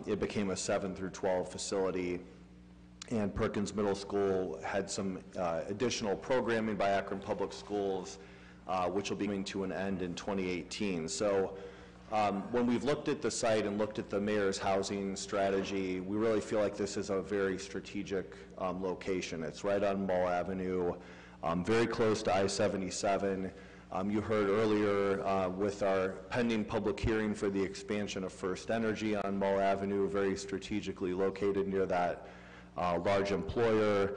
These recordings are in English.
It became a 7 through 12 facility, and Perkins Middle School had some additional programming by Akron Public Schools, which will be coming to an end in 2018. So when we've looked at the site and looked at the mayor's housing strategy, we really feel like this is a very strategic location. It's right on Mall Avenue, very close to I-77. You heard earlier with our pending public hearing for the expansion of First Energy on Mall Avenue, very strategically located near that large employer,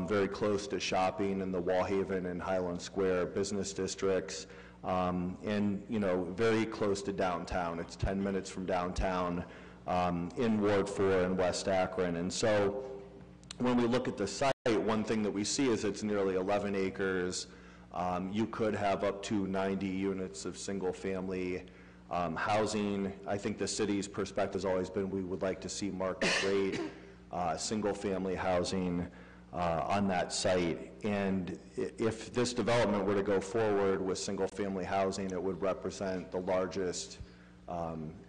very close to shopping in the Wallhaven and Highland Square business districts, and very close to downtown. It's 10 minutes from downtown in Ward 4 in West Akron. And so when we look at the site, one thing that we see is it's nearly 11 acres. You could have up to 90 units of single-family housing. I think the city's perspective has always been we would like to see market rate single-family housing on that site. And if this development were to go forward with single-family housing, it would represent the largest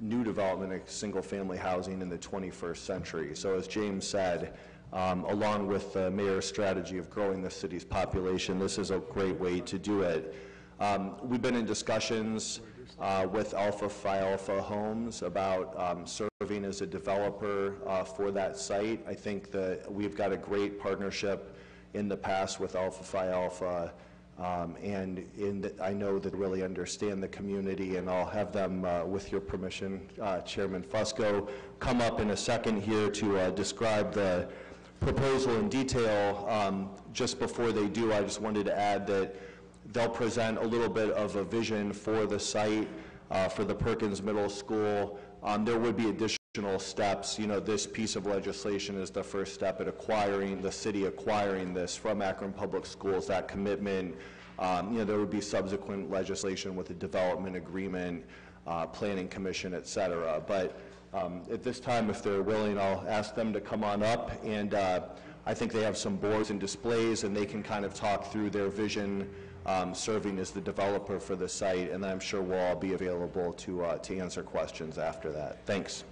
new development of single-family housing in the 21st century. So as James said, along with the mayor's strategy of growing the city's population, this is a great way to do it. We've been in discussions with Alpha Phi Alpha Homes about serving as a developer for that site. I think that we've got a great partnership in the past with Alpha Phi Alpha, and I know that they really understand the community, and I'll have them, with your permission, Chairman Fusco, come up in a second here to describe the proposal in detail. Just before they do, I just wanted to add that they'll present a little bit of a vision for the site, for the Perkins Middle School. There would be additional steps. This piece of legislation is the first step at the city acquiring this from Akron Public Schools, that commitment. There would be subsequent legislation with a development agreement, planning commission, et cetera. But at this time, if they're willing, I'll ask them to come on up, and I think they have some boards and displays, and they can kind of talk through their vision, serving as the developer for the site, and I'm sure we'll all be available to answer questions after that. Thanks.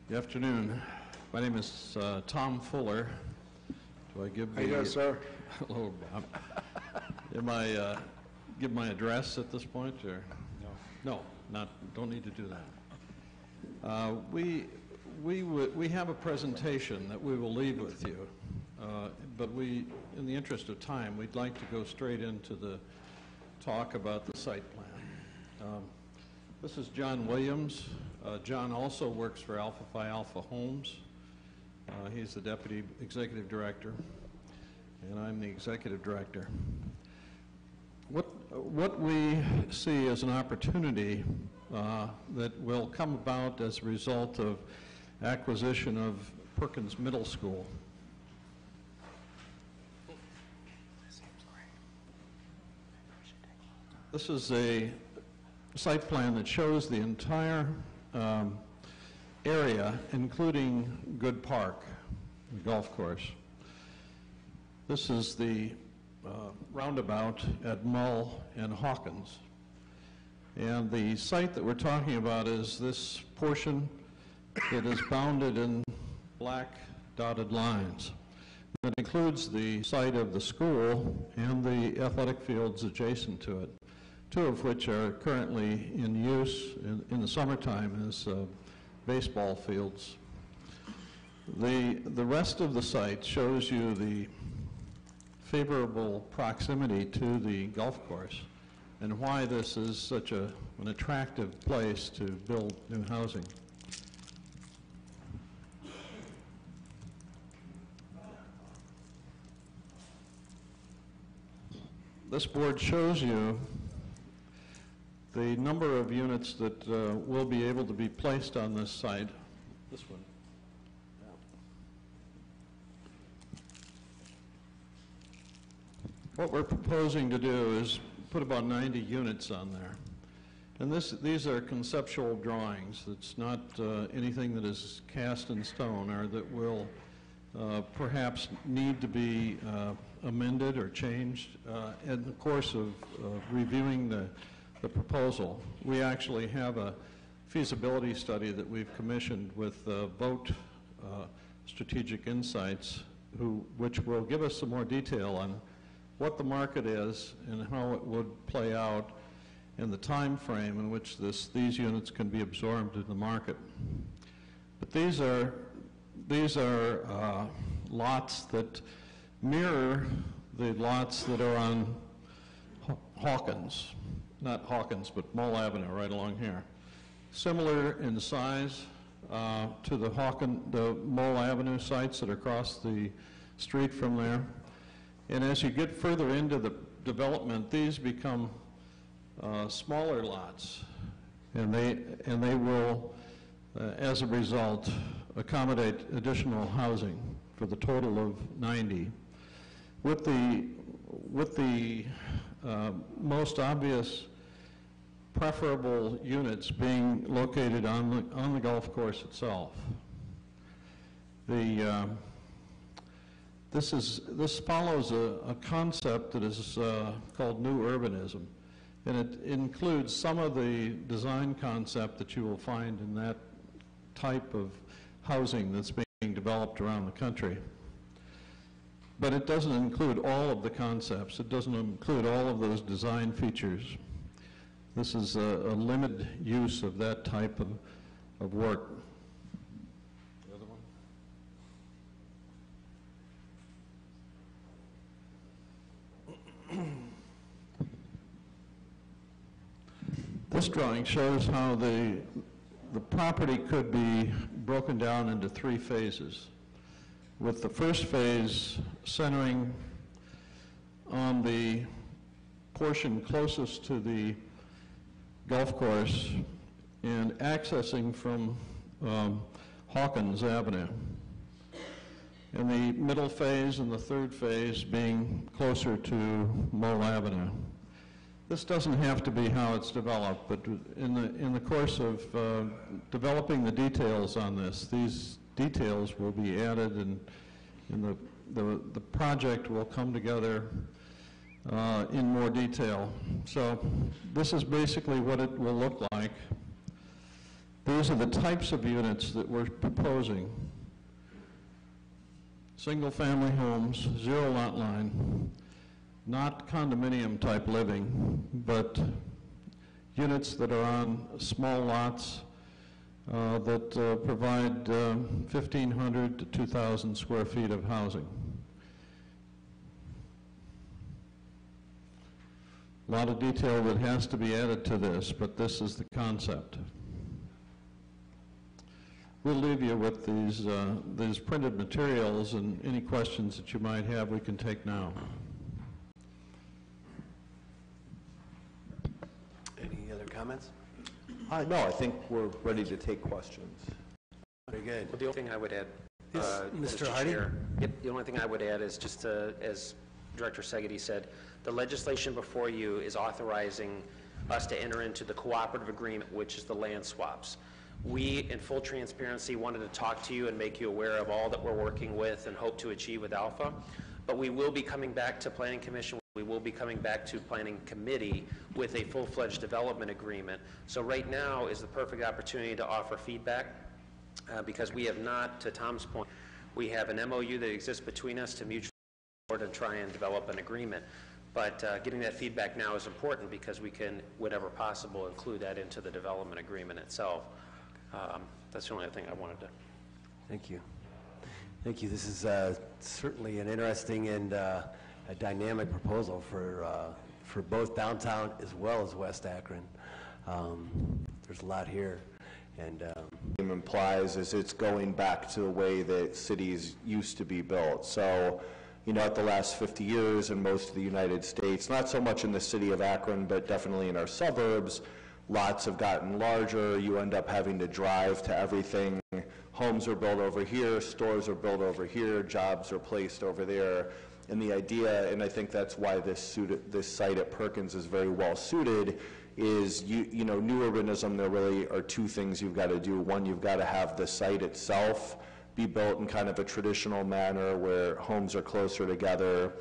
Good afternoon. My name is Tom Fuller. Do I give the... How you doing, sir? Hello, Bob. Am I give my address at this point, or? No. No, don't need to do that. We have a presentation that we will leave with you, but in the interest of time, we'd like to go straight into the talk about the site plan. This is John Williams. John also works for Alpha Phi Alpha Homes. He's the Deputy Executive Director, and I'm the Executive Director. What we see as an opportunity that will come about as a result of acquisition of Perkins Middle School. This is a site plan that shows the entire area, including Good Park, the golf course. This is the roundabout at Mull and Hawkins. And the site that we're talking about is this portion that is bounded in black dotted lines. That includes the site of the school and the athletic fields adjacent to it, two of which are currently in use in the summertime as baseball fields. The rest of the site shows you the favorable proximity to the golf course and why this is such an attractive place to build new housing. This board shows you the number of units that will be able to be placed on this site. This one. What we're proposing to do is put about 90 units on there. And these are conceptual drawings. It's not anything that is cast in stone or that will perhaps need to be amended or changed in the course of reviewing the proposal. We actually have a feasibility study that we've commissioned with Vote Strategic Insights, which will give us some more detail on what the market is and how it would play out and the time frame in which these units can be absorbed in the market. But these are lots that mirror the lots that are on Hawkins, not Hawkins, but Mole Avenue right along here. Similar in size to the Mole Avenue sites that are across the street from there. And as you get further into the development, these become smaller lots, and they will, as a result, accommodate additional housing for the total of 90. With the most obvious preferable units being located on the golf course itself. This follows a concept that is called new urbanism, and it includes some of the design concept that you will find in that type of housing that's being developed around the country. But it doesn't include all of the concepts. It doesn't include all of those design features. This is a limited use of that type of work. The other one? This drawing shows how the property could be broken down into 3 phases, with the first phase centering on the portion closest to the golf course and accessing from Hawkins Avenue, and the middle phase and the third phase being closer to Mole Avenue. This doesn't have to be how it's developed, but in the course of developing the details on this, these details will be added, and the project will come together in more detail. So this is basically what it will look like. These are the types of units that we're proposing. Single-family homes, 0 lot line, not condominium type living, but units that are on small lots that provide 1,500 to 2,000 square feet of housing. A lot of detail that has to be added to this, but this is the concept. We'll leave you with these printed materials, and any questions that you might have we can take now. Any other comments? No, I think we're ready to take questions. Very good. Well, the only thing I would add, Yes, Mr. Hardy? Chair, the only thing I would add is just as Director Segedy said, the legislation before you is authorizing us to enter into the cooperative agreement, which is the land swaps. We, in full transparency, wanted to talk to you and make you aware of all that we're working with and hope to achieve with Alpha. But we will be coming back to Planning Commission. We will be coming back to Planning Committee with a full-fledged development agreement. So right now is the perfect opportunity to offer feedback because we have not, to Tom's point, we have an MOU that exists between us to mutually support and try and develop an agreement. But getting that feedback now is important because we can, whenever possible, include that into the development agreement itself. That's the only thing I wanted to. Thank you. Thank you. This is certainly an interesting and a dynamic proposal for both downtown as well as West Akron. There's a lot here. And It implies is it's going back to the way that cities used to be built. So, you know, at the last 50 years in most of the United States, not so much in the city of Akron, but definitely in our suburbs, lots have gotten larger. You end up having to drive to everything. Homes are built over here, stores are built over here, jobs are placed over there. And the idea, and I think that's why this site at Perkins is very well suited, is, you know, new urbanism, there really are two things you've got to do. One, you've got to have the site itself be built in kind of a traditional manner where homes are closer together.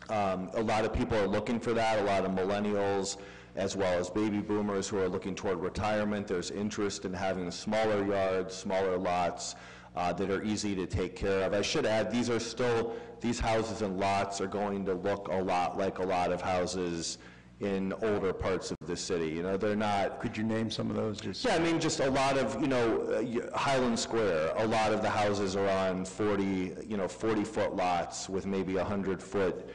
A lot of people are looking for that, a lot of millennials, as well as baby boomers who are looking toward retirement. There's interest in having smaller yards, smaller lots that are easy to take care of. I should add, these houses and lots are going to look a lot like a lot of houses in older parts of the city. You know, they're not... Could you name some of those? Just Yeah, I mean, just a lot of, you know, Highland Square, a lot of the houses are on 40-foot lots with maybe 100-foot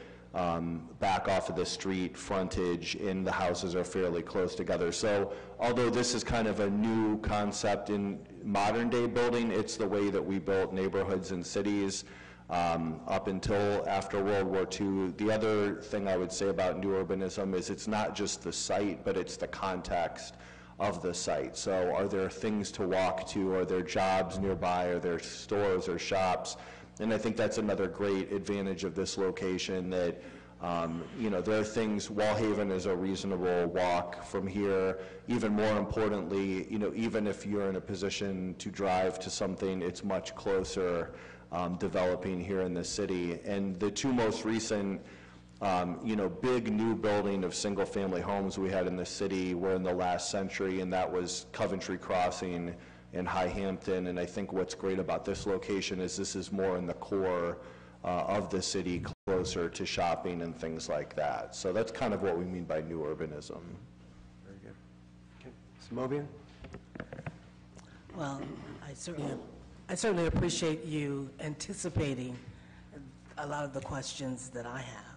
back off of the street frontage, and the houses are fairly close together. So although this is kind of a new concept in modern day building, it's the way that we built neighborhoods and cities up until after World War II. The other thing I would say about new urbanism is it's not just the site, but it's the context of the site. So are there things to walk to? Are there jobs nearby? Are there stores or shops? And I think that's another great advantage of this location, that you know, there are things, Wallhaven is a reasonable walk from here. Even more importantly, you know, even if you're in a position to drive to something, it's much closer developing here in the city. And the two most recent, you know, big new building of single-family homes we had in the city were in the last century, and that was Coventry Crossing in High Hampton. And I think what's great about this location is this is more in the core of the city, closer to shopping and things like that. So that's kind of what we mean by new urbanism. Very good. Okay. Ms. Mobian? Well, I certainly appreciate you anticipating a lot of the questions that I have,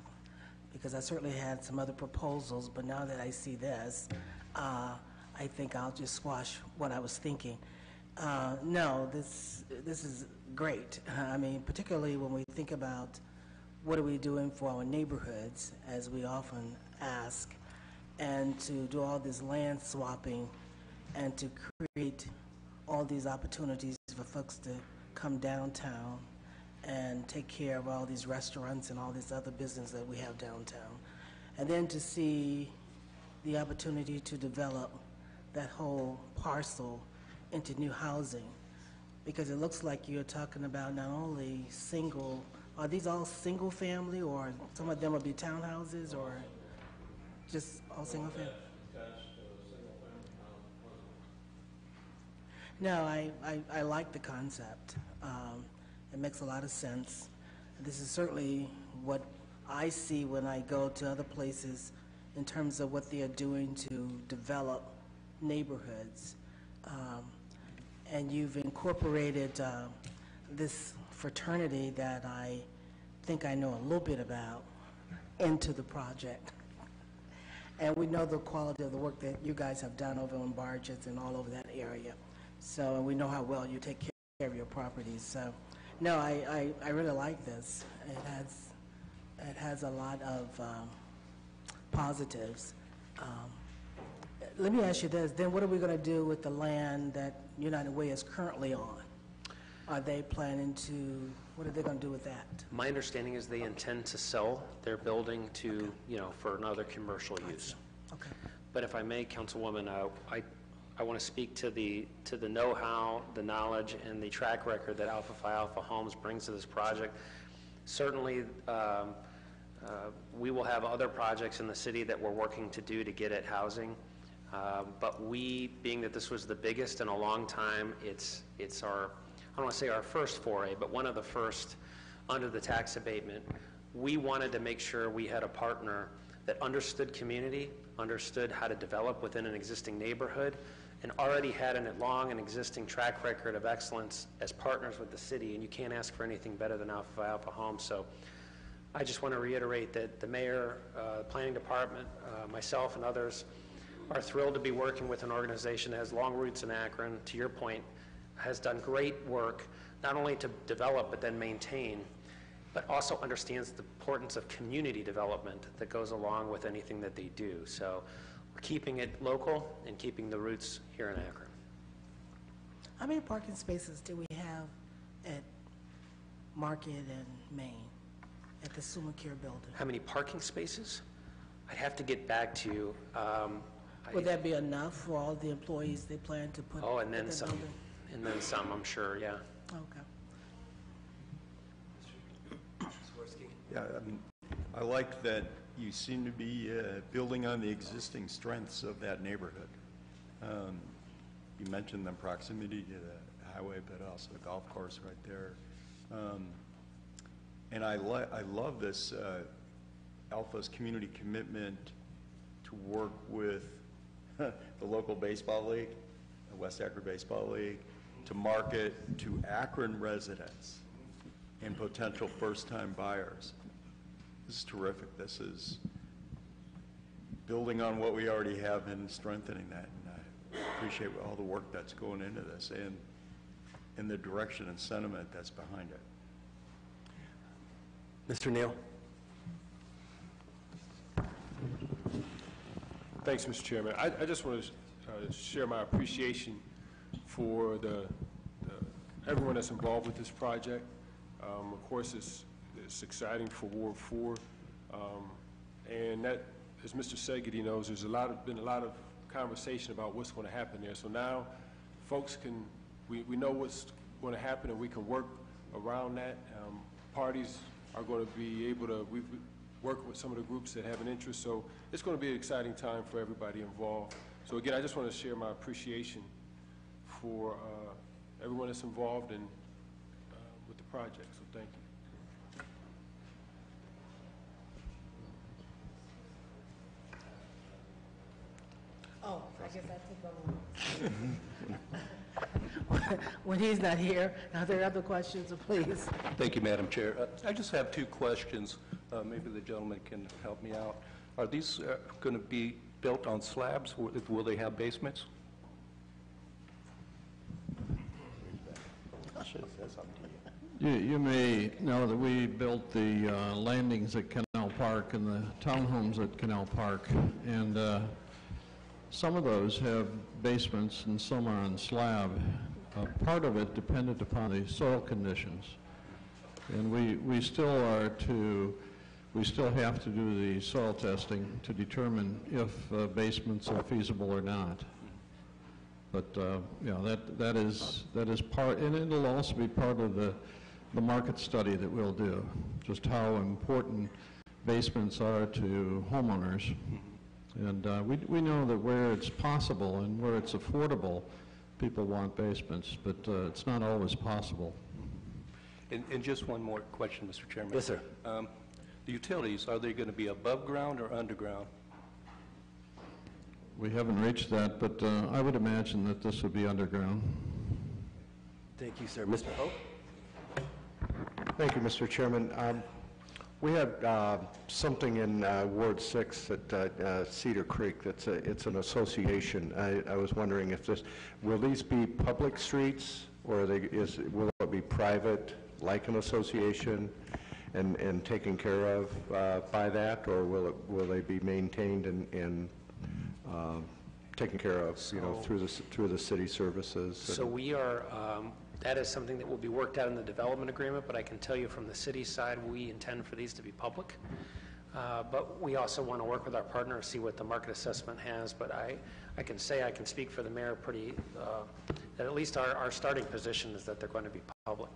because I certainly had some other proposals, but now that I see this, I think I'll just squash what I was thinking. No, this is great. I mean, particularly when we think about what are we doing for our neighborhoods, as we often ask, and to do all this land swapping and to create all these opportunities for folks to come downtown and take care of all these restaurants and all this other business that we have downtown. And then to see the opportunity to develop that whole parcel into new housing, because it looks like you're talking about not only single, are these all single family, or some of them will be townhouses, or just all single family? No, I like the concept. It makes a lot of sense. This is certainly what I see when I go to other places in terms of what they are doing to develop neighborhoods. And you've incorporated this fraternity that I think I know a little bit about into the project. And we know the quality of the work that you guys have done over on Barges and all over that area. So, and we know how well you take care of your properties. So, no, I really like this. It has a lot of positives. Let me ask you this, then what are we going to do with the land that United Way is currently on? Are they planning to, what are they going to do with that? My understanding is they intend to sell their building to, you know, for another commercial use. Okay. But if I may, Councilwoman, I want to speak to the know-how, the knowledge, and the track record that Alpha Phi Alpha Homes brings to this project. Certainly, we will have other projects in the city that we're working to do to get at housing. But we, being that this was the biggest in a long time, it's our, I don't want to say our first foray, but one of the first under the tax abatement. We wanted to make sure we had a partner that understood community, understood how to develop within an existing neighborhood, and already had a long and existing track record of excellence as partners with the city, and you can't ask for anything better than Alpha Phi Alpha Homes. So I just want to reiterate that the mayor, planning department, myself and others are thrilled to be working with an organization that has long roots in Akron, to your point, has done great work, not only to develop but then maintain, but also understands the importance of community development that goes along with anything that they do. So we're keeping it local and keeping the roots here in Akron. How many parking spaces do we have at Market and Main, at the Summa Care building? How many parking spaces? I'd have to get back to you. Would that be enough for all the employees they plan to put? Oh, and then in the some, building? and then some, I'm sure, yeah. Okay. Yeah, I like that you seem to be building on the existing strengths of that neighborhood. You mentioned the proximity to the highway, but also the golf course right there. And I love this Alpha's community commitment to work with the local baseball league, the West Akron Baseball League, to market to Akron residents and potential first-time buyers. This is terrific. This is building on what we already have and strengthening that. And I appreciate all the work that's going into this and the direction and sentiment that's behind it. Mr. Neal? Thanks, Mr. Chairman. I just want to share my appreciation for everyone that's involved with this project. Of course, it's exciting for Ward 4, and that, as Mr. Segedy knows, there's been a lot of conversation about what's going to happen there. So now, folks we know what's going to happen, and we can work around that. Parties are going to be able to work with some of the groups that have an interest. So it's going to be an exciting time for everybody involved. So again, I just want to share my appreciation for everyone that's involved in with the project. So thank you. Oh, I guess I took over. When he's not here, are there other questions, please? Thank you, Madam Chair. I just have two questions. Maybe the gentleman can help me out. Are these going to be built on slabs, or will they have basements? You may know that we built the landings at Canal Park and the townhomes at Canal Park, and some of those have basements and some are on slab. Part of it depended upon the soil conditions, and we still have to do the soil testing to determine if basements are feasible or not. But you know, that is part, and it'll also be part of the market study that we'll do, just how important basements are to homeowners. And we know that where it's possible and where it's affordable, people want basements, but it's not always possible. And just one more question, Mr. Chairman. Yes, sir. The utilities, are they going to be above ground or underground? We haven't reached that, but I would imagine that this would be underground. Thank you, sir. Mr. Hope? Thank you, Mr. Chairman. We had something in Ward 6 at Cedar Creek. It's an association. I was wondering if will these be public streets, or will it be private, like an association, and taken care of by that, or will they be maintained and taken care of, through the city services? So we are, that is something that will be worked out in the development agreement, but I can tell you from the city side, we intend for these to be public. But we also want to work with our partner, see what the market assessment has. But I can say, I can speak for the mayor that at least our starting position is that they're going to be public.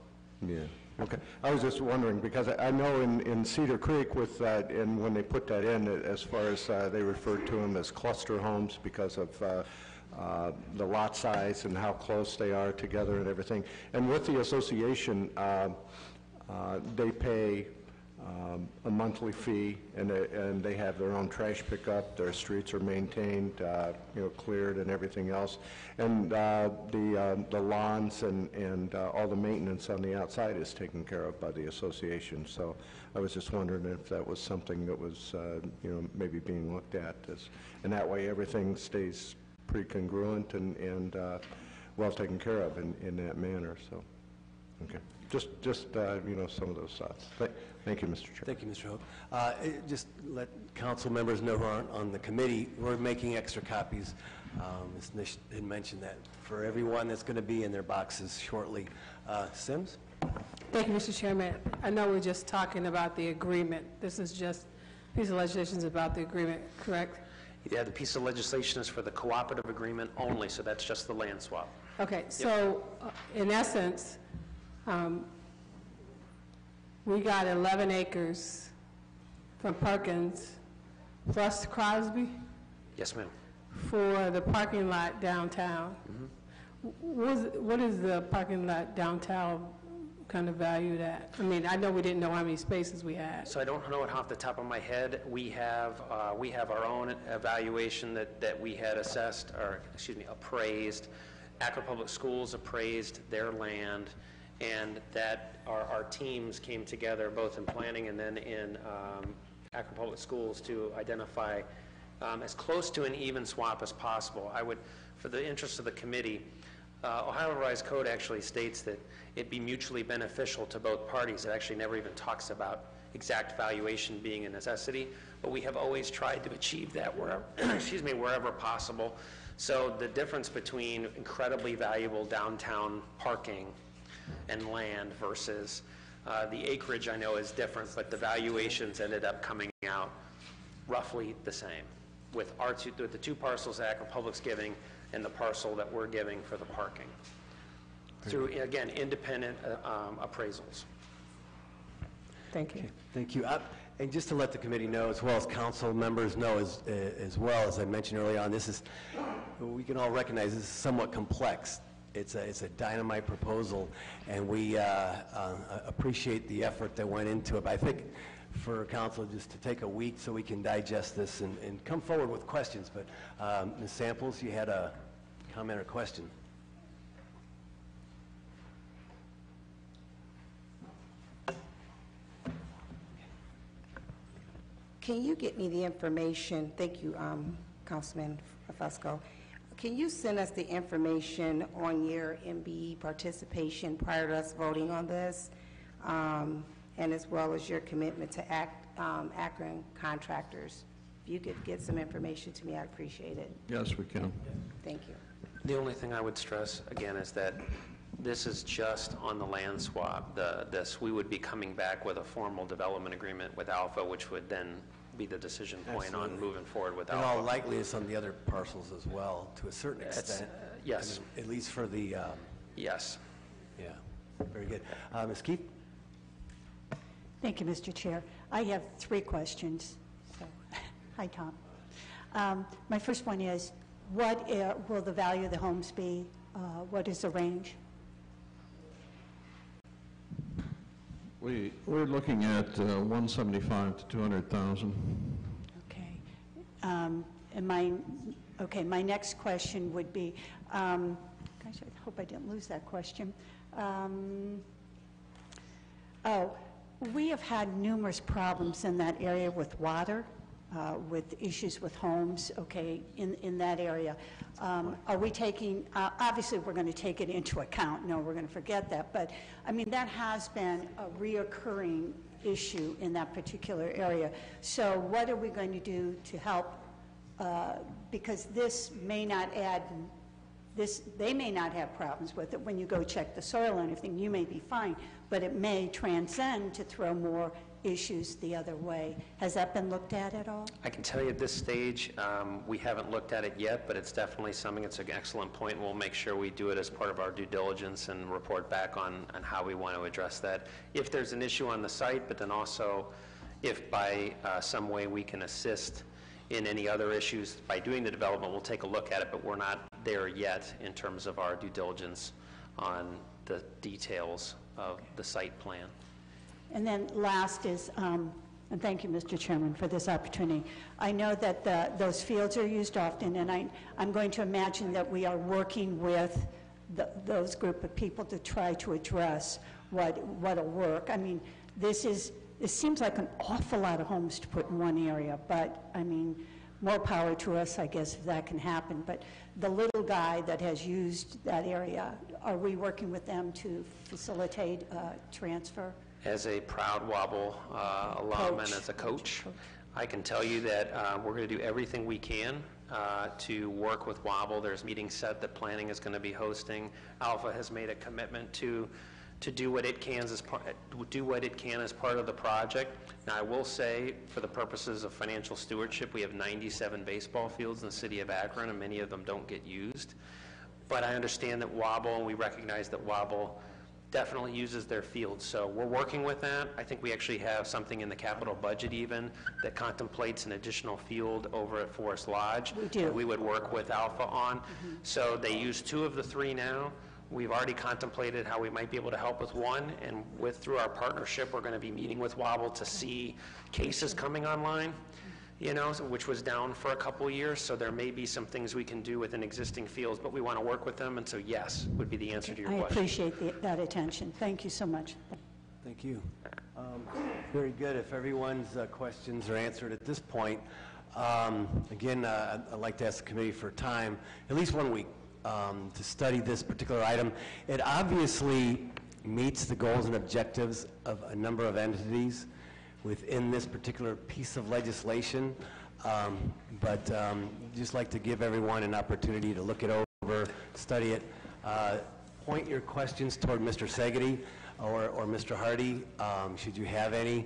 Yeah, okay. I was just wondering, because I know in Cedar Creek with that, and when they put that in, as far as they referred to them as cluster homes because of the lot size and how close they are together and everything. And with the association, they pay a monthly fee, and they have their own trash pickup. Their streets are maintained, cleared and everything else. And the lawns and all the maintenance on the outside is taken care of by the association. So I was just wondering if that was something that was, maybe being looked at. And that way everything stays pretty congruent and well taken care of in that manner. So, okay. Just some of those thoughts. Thank you, Mr. Chair. Thank you, Mr. Hope. Just let council members know who aren't on the committee, we're making extra copies. Ms. Nish had mentioned that for everyone that's going to be in their boxes shortly. Sims? Thank you, Mr. Chairman. I know we're just talking about the agreement. This is just a piece of legislation about the agreement, correct? Yeah, the piece of legislation is for the cooperative agreement only, so that's just the land swap. Okay, so in essence, we got 11 acres from Perkins plus Crosby Yes, ma'am. for the parking lot downtown. What is the parking lot downtown kind of valued at? I mean, I know we didn't know how many spaces we had. So I don't know it off the top of my head. We have our own evaluation that we had assessed, or, excuse me, appraised. Akron Public Schools appraised their land, and that our teams came together, both in planning and then in Akron Public Schools, to identify as close to an even swap as possible. I would, for the interest of the committee, Ohio Revised Code actually states that it be mutually beneficial to both parties. It actually never even talks about exact valuation being a necessity, but we have always tried to achieve that wherever, excuse me, wherever possible. So the difference between incredibly valuable downtown parking and land versus the acreage, I know, is different, but the valuations ended up coming out roughly the same with the two parcels that Akron Public's giving and the parcel that we're giving for the parking through, again, independent appraisals. Thank you. Thank you. And just to let the committee know, as well as council members know, as well, as I mentioned earlier on, this is, we can all recognize this is somewhat complex. It's a dynamite proposal, and we appreciate the effort that went into it. But I think for council just to take a week so we can digest this and come forward with questions. But Ms. Samples, you had a comment or question? Can you get me the information? Thank you, Councilman Fusco. Can you send us the information on your MBE participation prior to us voting on this, and as well as your commitment to Akron contractors? If you could get some information to me, I'd appreciate it. Yes, we can. Thank you. The only thing I would stress, again, is that this is just on the land swap. We would be coming back with a formal development agreement with Alpha, which would then be the decision point on moving forward with In Alpha. all likelihood, on the other parcels as well, to a certain extent. Yes. At least for the, Yes. yeah, very good. Ms. Keith? Thank you, Mr. Chair. I have 3 questions. So, hi, Tom. My first one is, what will the value of the homes be? What is the range? We're looking at 175 to 200,000. Okay. And my next question would be, gosh, I hope I didn't lose that question. We have had numerous problems in that area with water, with issues with homes, okay, in that area. Are we taking, obviously we're going to take it into account, no, we're going to forget that, but I mean, that has been a reoccurring issue in that particular area. So what are we going to do to help, because this may not add, they may not have problems with it when you go check the soil and everything, you may be fine, but it may transcend to throw more issues the other way. Has that been looked at all? I can tell you at this stage, we haven't looked at it yet, but it's definitely something, it's an excellent point. We'll make sure we do it as part of our due diligence and report back on how we want to address that. If there's an issue on the site, but then also if by some way we can assist in any other issues by doing the development, we'll take a look at it, but we're not there yet in terms of our due diligence on the details of the site plan. And then last is, and thank you, Mr. Chairman, for this opportunity. I know that those fields are used often, and I'm going to imagine that we are working with those group of people to try to address what'll work. I mean, it seems like an awful lot of homes to put in one area, but I mean, more power to us, I guess, if that can happen. But the little guy that has used that area, are we working with them to facilitate transfer? As a proud Wobble alum and as a coach, I can tell you that we're going to do everything we can to work with Wobble. There's meetings set that planning is going to be hosting. Alpha has made a commitment to to do what it can as part of the project. Now, I will say, for the purposes of financial stewardship, we have 97 baseball fields in the city of Akron, and many of them don't get used. But I understand that Wabble, and we recognize that Wabble definitely uses their fields. So we're working with that. I think we actually have something in the capital budget even that contemplates an additional field over at Forest Lodge. We do. That we would work with Alpha on. So they use 2 of the 3 now. We've already contemplated how we might be able to help with 1, and through our partnership, we're going to be meeting with Wabble to see cases coming online, which was down for a couple years, so there may be some things we can do within existing fields, but we want to work with them, and so yes, would be the answer to your I question. appreciate that attention. Thank you so much. Thank you. Very good. If everyone's questions are answered at this point, again, I'd like to ask the committee for time, at least 1 week, to study this particular item. It obviously meets the goals and objectives of a number of entities within this particular piece of legislation, but just like to give everyone an opportunity to look it over, study it. Point your questions toward Mr. Segedy or Mr. Hardy, should you have any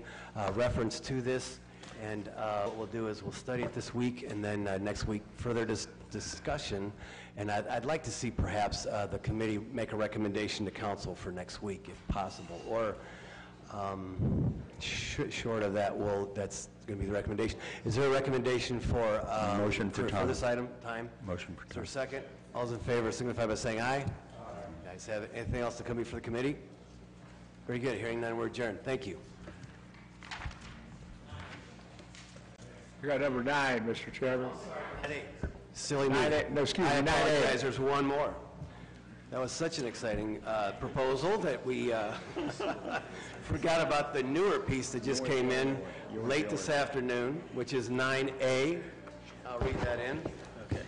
reference to this. And what we'll do is we'll study it this week, and then next week further discussion. And I'd like to see perhaps the committee make a recommendation to council for next week, if possible, or short of that, that's going to be the recommendation. Is there a recommendation for Motion for time. this item? Time? Motion for Is there a second? All those in favor signify by saying aye. Guys have anything else to come before the committee? Very good. Hearing none, we're adjourned. Thank you. We got number 9, Mr. Chairman. Silly me. No, excuse me, I 9A. apologize, there's one more. That was such an exciting proposal that we forgot about the newer piece that just came in late this afternoon, which is 9A. I'll read that in. Okay.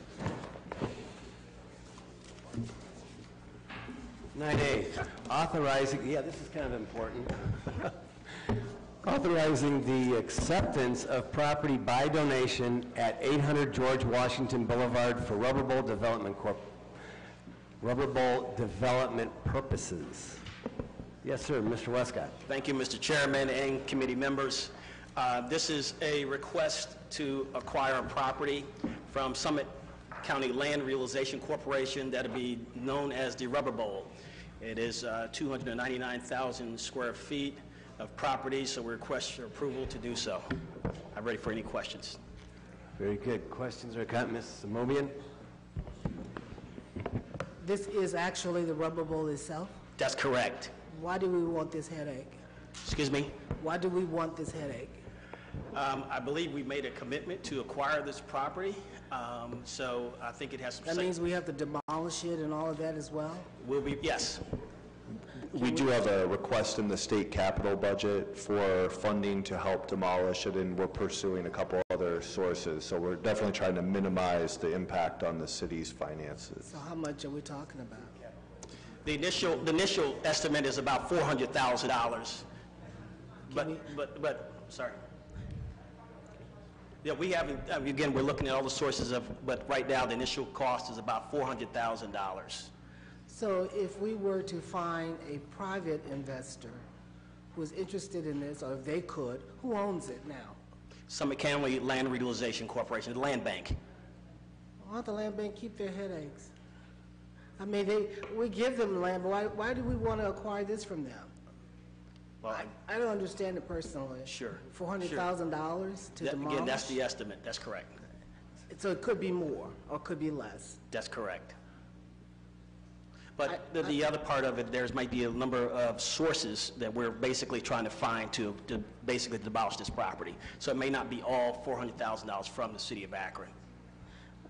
9A, authorizing, this is kind of important. Authorizing the acceptance of property by donation at 800 George Washington Boulevard for Rubber Bowl Development purposes. Yes, sir, Mr. Westcott. Thank you, Mr. Chairman and committee members. This is a request to acquire a property from Summit County Land Realization Corporation that'll be known as the Rubber Bowl. It is 299,000 square feet of property, so we request your approval to do so. I'm ready for any questions. Very good. Questions or comments, Ms. Mobian? This is actually the Rubber Bowl itself? That's correct. Why do we want this headache? Excuse me? Why do we want this headache? I believe we made a commitment to acquire this property, so I think it has some... That means we have to demolish it and all of that as well? Yes. We do have a request in the state capital budget for funding to help demolish it, and we're pursuing a couple other sources. So we're definitely trying to minimize the impact on the city's finances. So how much are we talking about? The initial estimate is about $400,000. But sorry. Yeah, we haven't, again, we're looking at all the sources but right now the initial cost is about $400,000. So if we were to find a private investor who is interested in this, or if they could, who owns it now? Summit County Land Realization Corporation, the land bank. Why don't the land bank keep their headaches? I mean, we give them land, but why do we want to acquire this from them? Well, I don't understand it personally. Sure. $400,000 to demolish? Again, that's the estimate. That's correct. So it could be more, or it could be less? That's correct. But the other part of it, there might be a number of sources that we're basically trying to find to basically demolish this property. So it may not be all $400,000 from the city of Akron.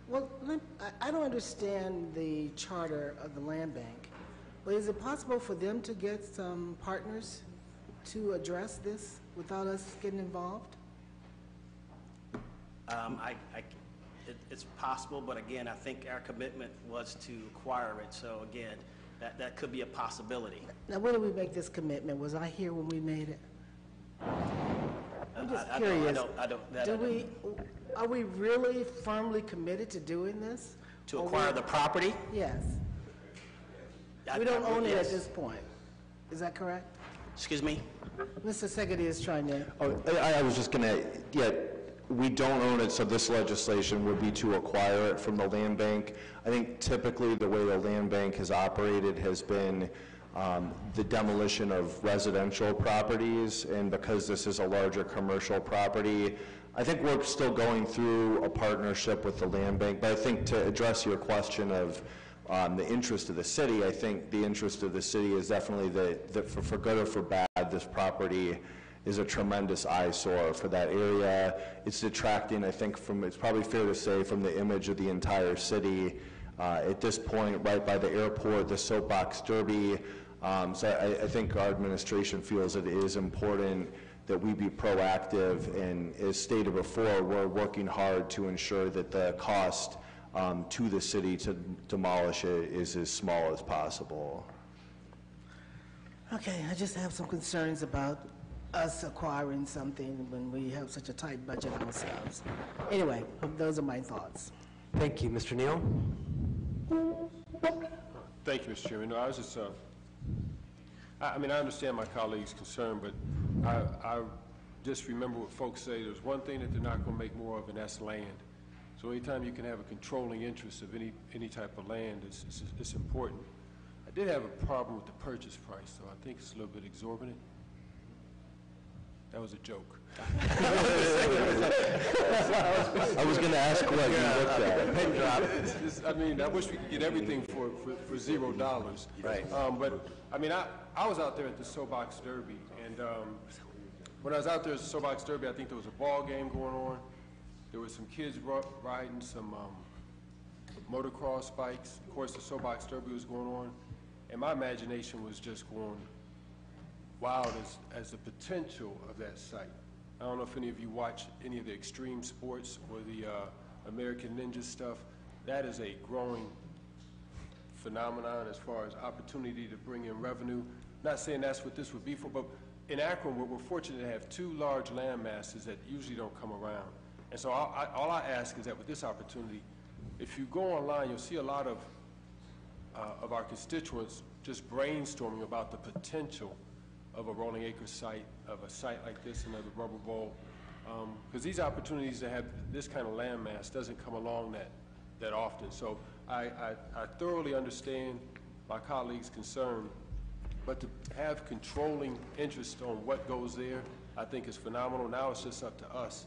Well, I don't understand the charter of the land bank, but is it possible for them to get some partners to address this without us getting involved? It's possible, but again, I think our commitment was to acquire it. So again, that could be a possibility. Now, when did we make this commitment? Was I here when we made it? I'm just curious. Are we really firmly committed to doing this? To acquire the property? Yes. We don't own it at this point. Is that correct? Excuse me? Mr. Segedy is trying to... Oh, I was just gonna, yeah, we don't own it, so this legislation would be to acquire it from the land bank. I think typically the way the land bank has operated has been the demolition of residential properties, and because this is a larger commercial property, I think we're still going through a partnership with the land bank, but I think to address your question of the interest of the city, I think the interest of the city is definitely that for good or for bad, this property is a tremendous eyesore for that area. It's detracting, I think, it's probably fair to say, from the image of the entire city. At this point, right by the airport, the soapbox derby. So I think our administration feels it is important that we be proactive, and as stated before, we're working hard to ensure that the cost to the city to demolish it is as small as possible. Okay, I just have some concerns about us acquiring something when we have such a tight budget ourselves. Anyway, those are my thoughts. Thank you. Mr. Neal? Thank you, Mr. Chairman. No, I was just, I mean, I understand my colleague's concern, but I just remember what folks say. There's one thing that they're not going to make more of, and that's land. So anytime you can have a controlling interest of any type of land, it's important. I did have a problem with the purchase price, though. I think it's a little bit exorbitant. That was a joke. I was going to ask what you looked at. Pin drop. I mean, I wish we could get everything for $0. Right. But, I mean, I was out there at the Soapbox Derby, and when I was out there at the Soapbox Derby, I think there was a ball game going on. There were some kids riding some motocross bikes. Of course, the Soapbox Derby was going on, and my imagination was just going wild as the potential of that site. I don't know if any of you watch any of the extreme sports or the American Ninja stuff. That is a growing phenomenon as far as opportunity to bring in revenue. Not saying that's what this would be for, but in Akron, we're fortunate to have two large land masses that usually don't come around. And so all I ask is that with this opportunity, if you go online, you'll see a lot of our constituents just brainstorming about the potential of a Rolling Acres site, of a site like this and of the Rubber Bowl. Because these opportunities to have this kind of land mass doesn't come along that often. So I thoroughly understand my colleagues' concern, but to have controlling interest on what goes there, I think is phenomenal. Now it's just up to us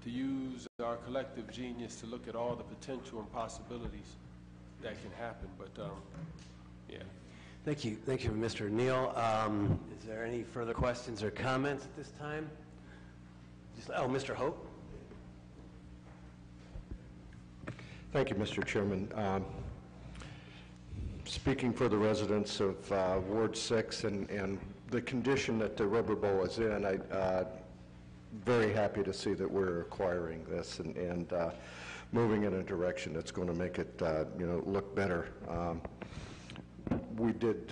to use our collective genius to look at all the potential and possibilities that can happen. But, yeah. Thank you. Thank you, Mr. Neal. Is there any further questions or comments at this time? Mr. Hope. Thank you, Mr. Chairman. Speaking for the residents of Ward 6 and the condition that the Rubber Bowl is in, I'm very happy to see that we're acquiring this and moving in a direction that's going to make it look better. We did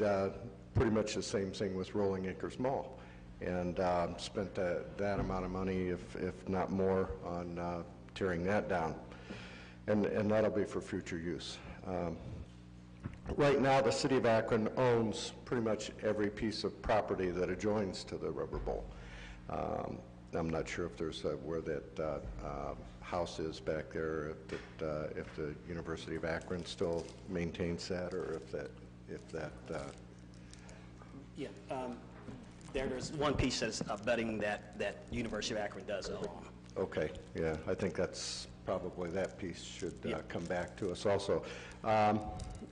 pretty much the same thing with Rolling Acres Mall, and spent that amount of money, if not more, on tearing that down, and that'll be for future use. Right now, the city of Akron owns pretty much every piece of property that adjoins to the Rubber Bowl. I'm not sure if there's where that house is back there, if the University of Akron still maintains that, or if that. Yeah, there's one piece that's abutting that University of Akron does own. Okay, yeah, I think that's probably that piece should come back to us also.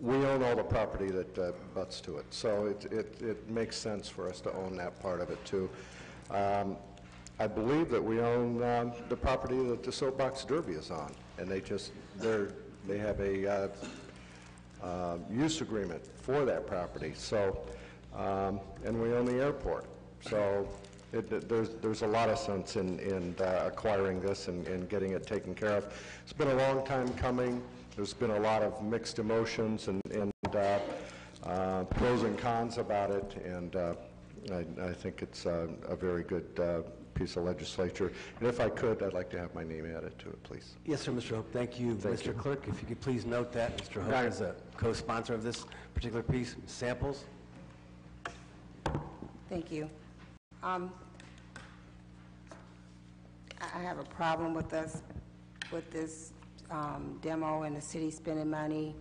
We own all the property that butts to it, so it makes sense for us to own that part of it too. I believe that we own the property that the Soapbox Derby is on, and they have a use agreement for that property. So, and we own the airport. So there's a lot of sense in acquiring this and getting it taken care of. It's been a long time coming. There's been a lot of mixed emotions and pros and cons about it, and I think it's a very good piece of legislature. And if I could, I'd like to have my name added to it, please. Yes, sir, Mr. Hope. Thank you, Mr. Clerk. If you could please note that Mr. Hope is a co-sponsor of this particular piece. Samples? Thank you. I have a problem with this demo and the city spending money.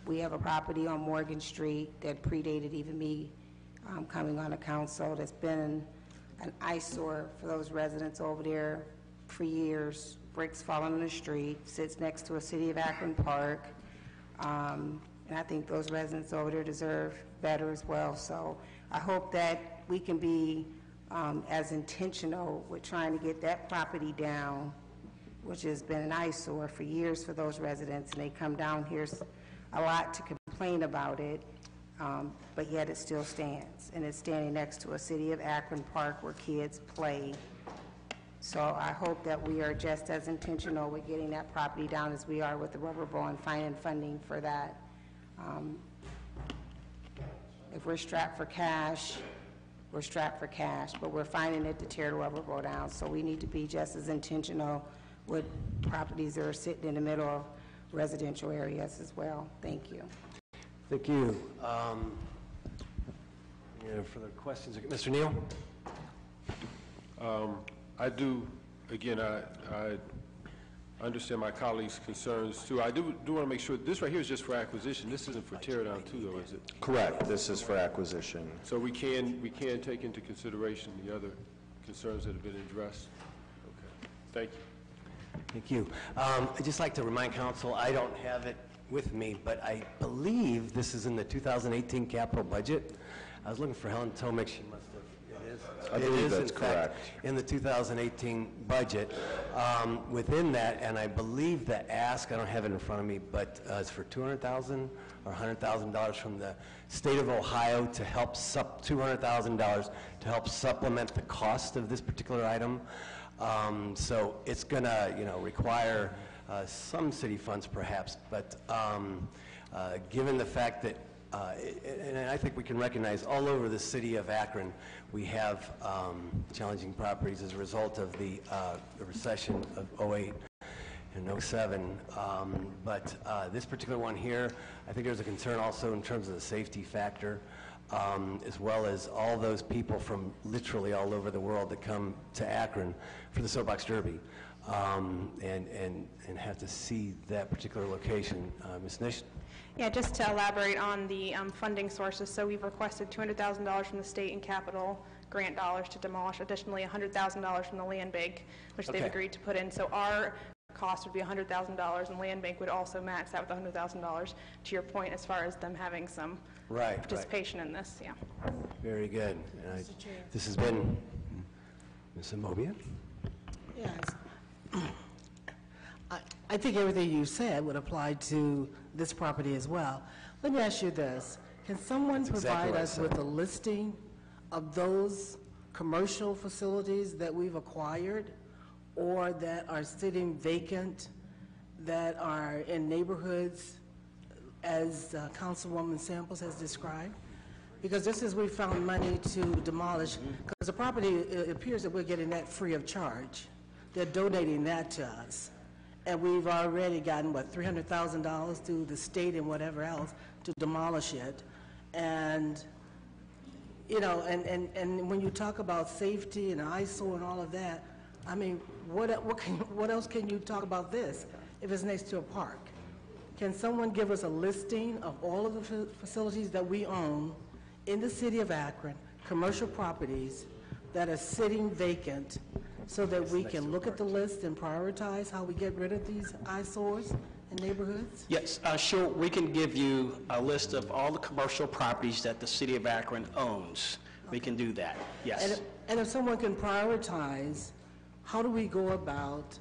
We have a property on Morgan Street that predated even me coming on the council that's been an eyesore for those residents over there for years. Bricks falling on the street, sits next to a City of Akron park. And I think those residents over there deserve better as well. So I hope that we can be as intentional with trying to get that property down, which has been an eyesore for years for those residents, and they come down here a lot to complain about it, but yet it still stands, and it's standing next to a City of Akron park where kids play. So I hope that we are just as intentional with getting that property down as we are with the rubber bowl and finding funding for that. If we're strapped for cash, we're strapped for cash, but we're finding it to tear the rubber bowl down. So we need to be just as intentional with properties that are sitting in the middle of residential areas as well. Thank you. Thank you. Any further questions? Mr. Neal? I do, again, I understand my colleagues' concerns too. I do want to make sure, this right here is just for acquisition. This isn't for tear down too, though, is it? Correct. This is for acquisition. So we can take into consideration the other concerns that have been addressed? Okay. Thank you. Thank you. I'd just like to remind council, I don't have it with me, but I believe this is in the 2018 capital budget. I was looking for Helen Tomick. She must have. It is. I believe that's in fact, correct. in the 2018 budget. Within that, and I believe the ask, I don't have it in front of me, but it's for $200,000 or $100,000 from the state of Ohio to help $200,000 to help supplement the cost of this particular item. So it's going to, require some city funds perhaps, but given the fact that, and I think we can recognize all over the city of Akron, we have challenging properties as a result of the recession of '08 and '07. But this particular one here, I think there's a concern also in terms of the safety factor, as well as all those people from literally all over the world that come to Akron for the Soapbox Derby, and have to see that particular location. Ms. Nish? Yeah, just to elaborate on the funding sources, so we've requested $200,000 from the state and capital grant dollars to demolish, additionally $100,000 from the land bank, which they've agreed to put in. So our cost would be $100,000, and land bank would also match that with $100,000, to your point, as far as them having some participation in this. Yeah. Very good. This has been Ms. Amobia? Yes. I think everything you said would apply to this property as well. Let me ask you this. Can someone provide us with a listing of those commercial facilities that we've acquired or that are sitting vacant, that are in neighborhoods as Councilwoman Samples has described? Because just as we found money to demolish, because the property, it appears that we're getting that free of charge. They're donating that to us. And we've already gotten, what, $300,000 through the state and whatever else to demolish it. And, and when you talk about safety and ISO and all of that, I mean, what else can you talk about this if it's next to a park? Can someone give us a listing of all of the facilities that we own in the city of Akron, commercial properties that are sitting vacant, so that we can look at the list and prioritize how we get rid of these eyesores in neighborhoods? Yes, sure. We can give you a list of all the commercial properties that the city of Akron owns. We can do that, yes. And if someone can prioritize, how do we go about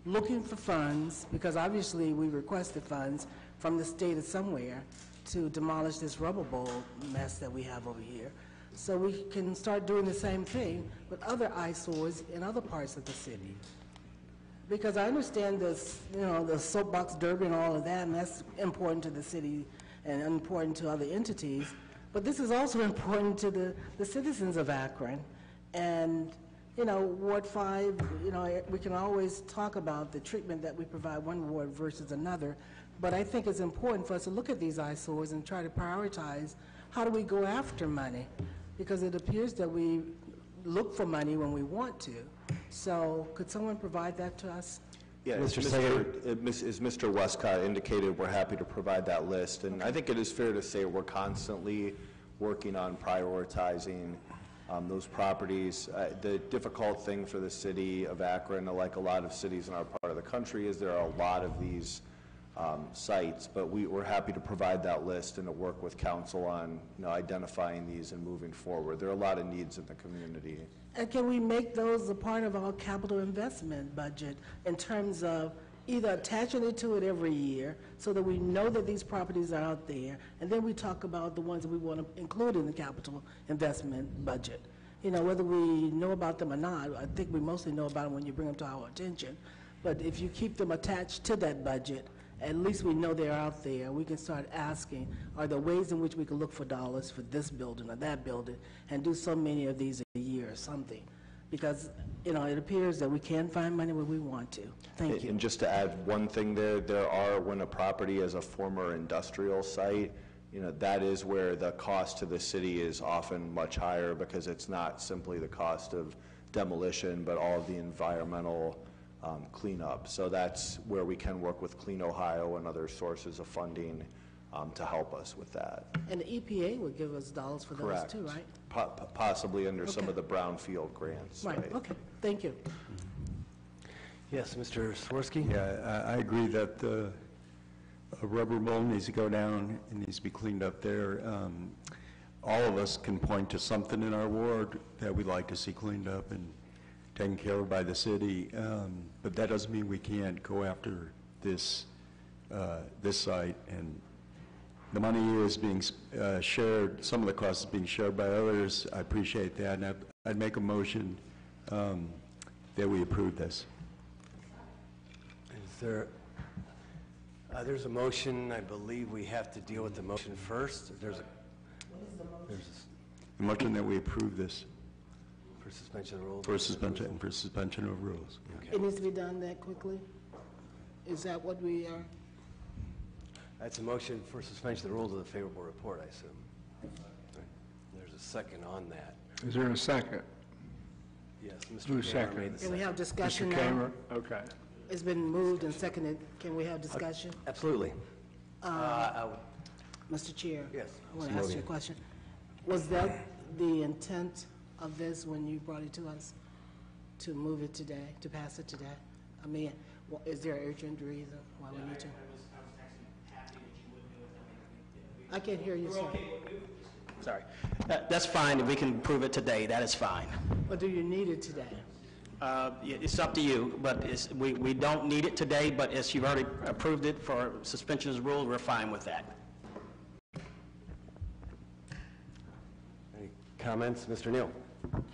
looking for funds, because obviously we requested funds from the state or somewhere to demolish this rubber bowl mess that we have over here, so we can start doing the same thing with other eyesores in other parts of the city. Because I understand this, the soapbox derby and all of that, and that's important to the city and important to other entities, but this is also important to the citizens of Akron. And, Ward 5, we can always talk about the treatment that we provide one ward versus another, but I think it's important for us to look at these eyesores and try to prioritize how do we go after money. because it appears that we look for money when we want to. So could someone provide that to us? Yeah, as Mr. Westcott indicated, we're happy to provide that list. And I think it is fair to say we're constantly working on prioritizing those properties. The difficult thing for the city of Akron, like a lot of cities in our part of the country, is there are a lot of these sites, but we're happy to provide that list and to work with council on identifying these and moving forward. There are a lot of needs in the community. And can we make those a part of our capital investment budget in terms of either attaching it to it every year so that we know that these properties are out there, and then we talk about the ones that we want to include in the capital investment budget? Whether we know about them or not, I think we mostly know about them when you bring them to our attention. But if you keep them attached to that budget, at least we know they're out there. We can start asking, are there ways in which we can look for dollars for this building or that building and do so many of these a year or something? Because, it appears that we can find money where we want to. Thank you. And just to add one thing there are, when a property is a former industrial site, that is where the cost to the city is often much higher, because it's not simply the cost of demolition, but all of the environmental cleanup. So that's where we can work with Clean Ohio and other sources of funding to help us with that. And the EPA would give us dollars for those too, right? Possibly under some of the brownfield grants. Right, okay, thank you. Yes, Mr. Swirsky? Yeah, I agree that the rubber bowl needs to go down. It needs to be cleaned up there. All of us can point to something in our ward that we'd like to see cleaned up and taken care of by the city, but that doesn't mean we can't go after this site. And the money is being shared. Some of the costs is being shared by others. I appreciate that, and I'd make a motion that we approve this. Is there? There's a motion. I believe we have to deal with the motion first. There's a motion that we approve this. For suspension of rules? For suspension of rules. Okay. It needs to be done that quickly? Is that what we are? That's a motion for suspension of the rules of the favorable report, I assume. There's a second on that. Is there a second? Yes, Mr. Who's Kramer second? made the Can we have discussion Mr. now? Kramer? Okay. It's been moved and seconded. Can we have discussion? Absolutely. Mr. Chair? Yes, I want Mr. to ask you a Mobian. question. Was that the intent of this when you brought it to us, to move it today, to pass it today? I mean, is there an urgent reason why we need to? I can't hear you, sir. Sorry. That's fine. If we can prove it today, that is fine. Or do you need it today? It's up to you, but we don't need it today, but as you've already approved it for suspension of rules, we're fine with that. Any comments? Mr. Neal?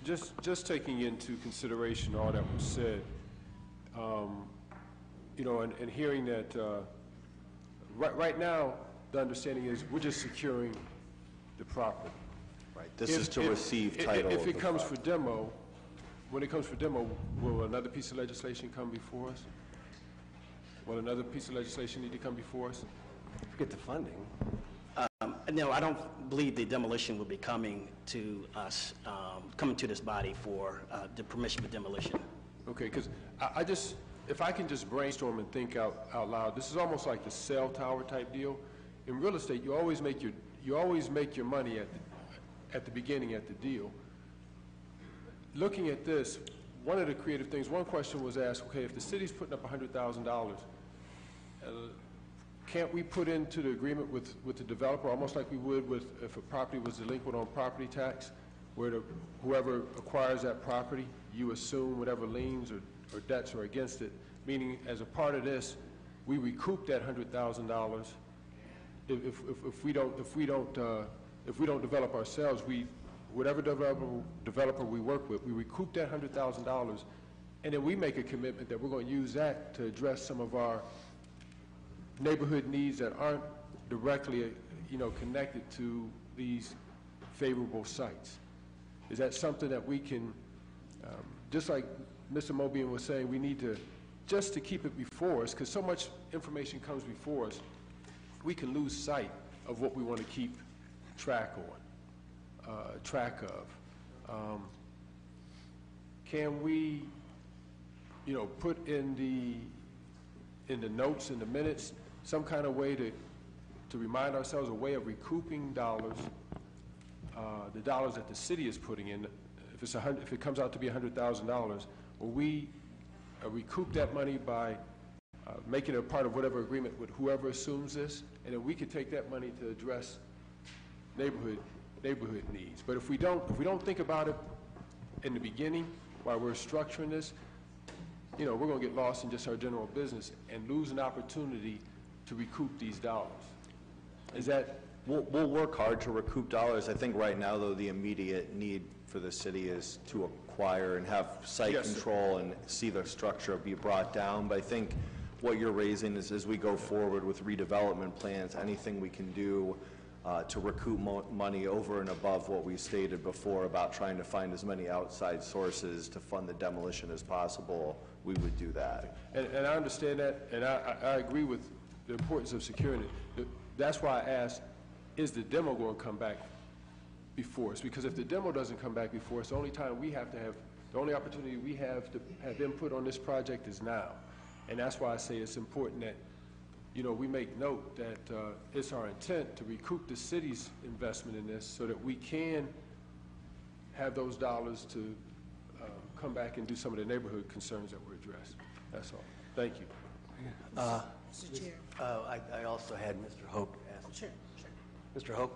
Just taking into consideration all that was said, and hearing that, right now, the understanding is we're just securing the property. Right. This is to receive title If of it the comes property. for demo, when it comes for demo, will another piece of legislation come before us? Will another piece of legislation need to come before us? Forget the funding. No, I don't believe the demolition will be coming to us, coming to this body for the permission for demolition. Okay, because if I can just brainstorm and think out loud, this is almost like the cell tower type deal. In real estate, you always make your money at the beginning at the deal. Looking at this, one of the creative things, one question was asked, okay, if the city's putting up $100,000, can't we put into the agreement with the developer, almost like we would with if a property was delinquent on property tax, where whoever acquires that property, you assume whatever liens or debts are against it, meaning as a part of this, we recoup that $100,000. If we don't develop ourselves, whatever developer we work with, we recoup that $100,000, and then we make a commitment that we're going to use that to address some of our neighborhood needs that aren't directly, connected to these favorable sites. Is that something that we can, just like Mr. Mobian was saying, we need to, just to keep it before us, because so much information comes before us, we can lose sight of what we want to keep track track of. Can we, put in the notes, in the minutes, some kind of way to remind ourselves, a way of recouping dollars, the dollars that the city is putting in? If it comes out to be $100,000, will we recoup that money by making it a part of whatever agreement with whoever assumes this, and then we could take that money to address neighborhood needs? But if we don't think about it in the beginning while we're structuring this, we're going to get lost in just our general business and lose an opportunity to recoup these dollars. Is that? We'll work hard to recoup dollars. I think right now, though, the immediate need for the city is to acquire and have site control and see the structure be brought down. But I think what you're raising is, as we go forward with redevelopment plans, anything we can do to recoup money over and above what we stated before about trying to find as many outside sources to fund the demolition as possible, we would do that. And I understand that, and I agree with the importance of securing it. That's why I asked, is the demo going to come back before us? Because if the demo doesn't come back before us, the only opportunity we have to have input on this project is now. And that's why I say it's important that, we make note that it's our intent to recoup the city's investment in this so that we can have those dollars to come back and do some of the neighborhood concerns that were addressed. That's all. Thank you. Mr. Chair. I also had Mr. Hope ask. Sure. Mr. Hope?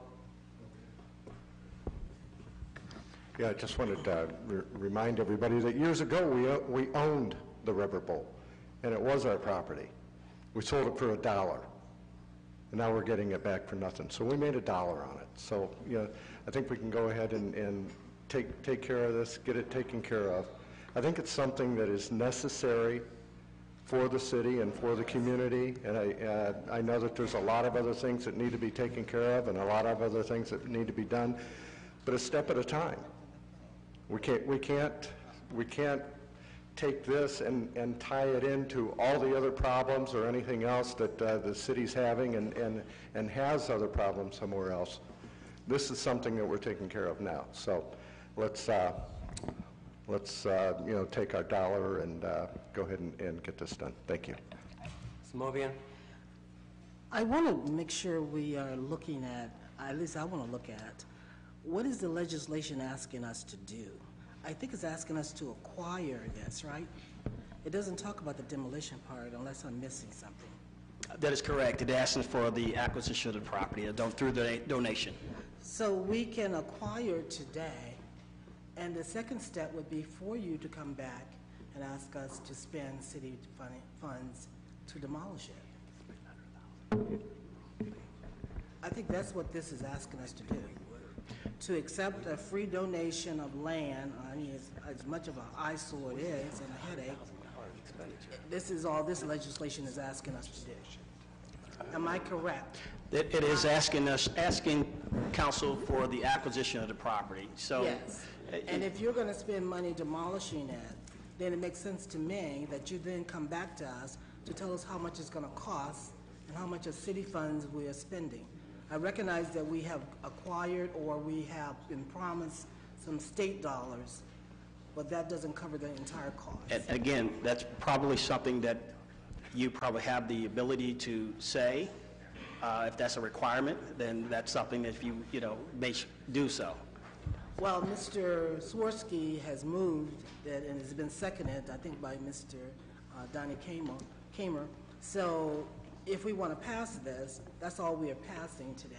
Yeah, I just wanted to remind everybody that years ago, we owned the Riverboat, and it was our property. We sold it for $1, and now we're getting it back for nothing. So we made $1 on it. So, I think we can go ahead and take care of this, get it taken care of. I think it's something that is necessary for the city and for the community, and I know that there's a lot of other things that need to be taken care of and a lot of other things that need to be done, but a step at a time. We can't take this and tie it into all the other problems or anything else that the city's having and has other problems somewhere else. This is something that we're taking care of now. So let's take our $1 and go ahead and get this done. Thank you. Samovian? I want to make sure we are looking at least I want to look at, what is the legislation asking us to do? I think it's asking us to acquire this, right? It doesn't talk about the demolition part unless I'm missing something. That is correct. It asks for the acquisition of the property through the donation. So we can acquire today, and the second step would be for you to come back and ask us to spend city funds to demolish it. I think that's what this is asking us to do. To accept a free donation of land, I mean, as much of an eyesore it is and a headache, this is all this legislation is asking us to do. Am I correct? It is asking council for the acquisition of the property. So, yes. And if you're going to spend money demolishing it, then it makes sense to me that you then come back to us to tell us how much it's going to cost and how much of city funds we are spending. I recognize that we have acquired or we have been promised some state dollars, but that doesn't cover the entire cost. and again, that's probably something that you probably have the ability to say. If that's a requirement, then that's something that if you may do so. Well, Mr. Swirsky has moved that, and it's been seconded, I think, by Mr. Donnie Kamer. So if we want to pass this, that's all we are passing today.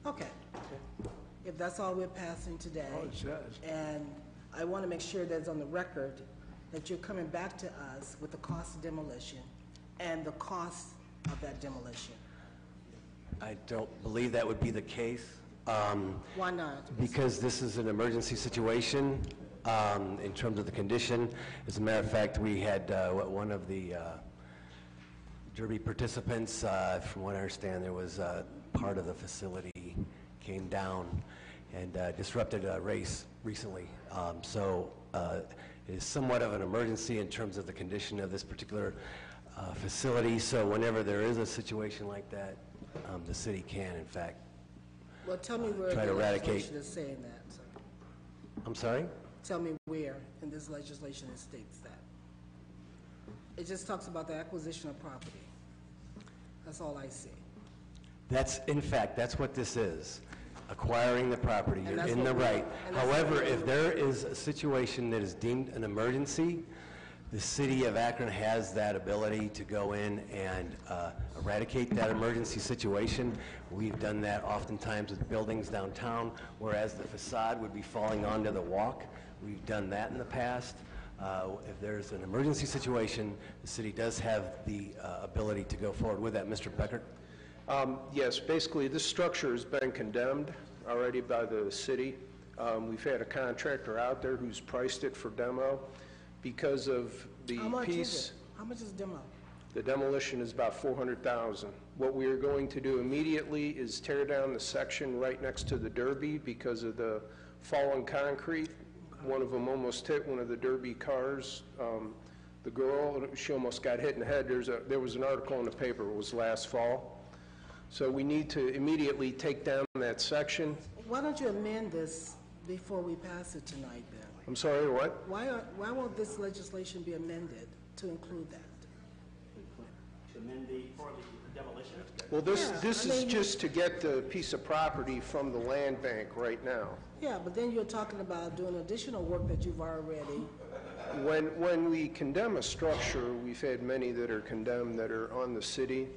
Okay. If that's all we're passing today, and I want to make sure that it's on the record that you're coming back to us with the cost of demolition and the cost of that demolition. I don't believe that would be the case. Why not? Because this is an emergency situation in terms of the condition. As a matter of fact, we had one of the Derby participants, from what I understand, there was part of the facility came down and disrupted a race recently. So it is somewhat of an emergency in terms of the condition of this particular facility. So whenever there is a situation like that, the city can, in fact, Well, tell me where try the to eradicate. legislation is saying that, sir. I'm sorry? Tell me where in this legislation it states that. It just talks about the acquisition of property. That's all I see. That's, in fact, that's what this is, acquiring the property. And You're that's in the what we- right. and that's what However, we- if there is a situation that is deemed an emergency, the city of Akron has that ability to go in and eradicate that emergency situation. We've done that oftentimes with buildings downtown, whereas the facade would be falling onto the walk. We've done that in the past. If there's an emergency situation, the city does have the ability to go forward with that. Mr. Becker? Yes, basically, this structure has been condemned already by the city. We've had a contractor out there who's priced it for demo. Because of the How much piece, is it? How much is demo? the demolition is about $400,000. What we are going to do immediately is tear down the section right next to the Derby because of the fallen concrete. One of them almost hit one of the Derby cars. The girl, she almost got hit in the head. There was an article in the paper, it was last fall. So we need to immediately take down that section. Why don't you amend this before we pass it tonight, then? I'm sorry, what? Why won't this legislation be amended to include that? To amend for the demolition? Well, this Yeah, is I mean- just to get the piece of property from the land bank right now. Yeah, but then you're talking about doing additional work that you've already, When we condemn a structure, we've had many that are condemned that are on the city,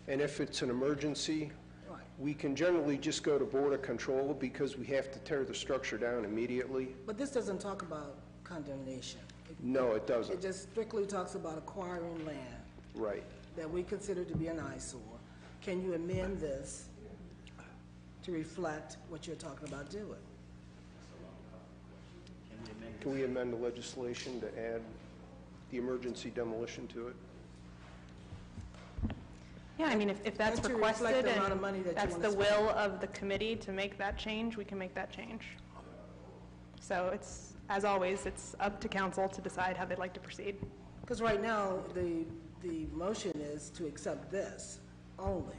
and if it's an emergency, right. we can generally just go to Board of Control because we have to tear the structure down immediately. But this doesn't talk about condemnation. No, it It doesn't. just strictly talks about acquiring land Right. that we consider to be an eyesore. Can you amend this to reflect what you're talking about doing? Can we amend the legislation to add the emergency demolition to it? Yeah, I mean, if that's And to reflect requested the amount of money that and you that's wanna the spend. will of the committee to make that change, we can make that change. So it's, as always, it's up to council to decide how they'd like to proceed. Because right now, the motion is to accept this only.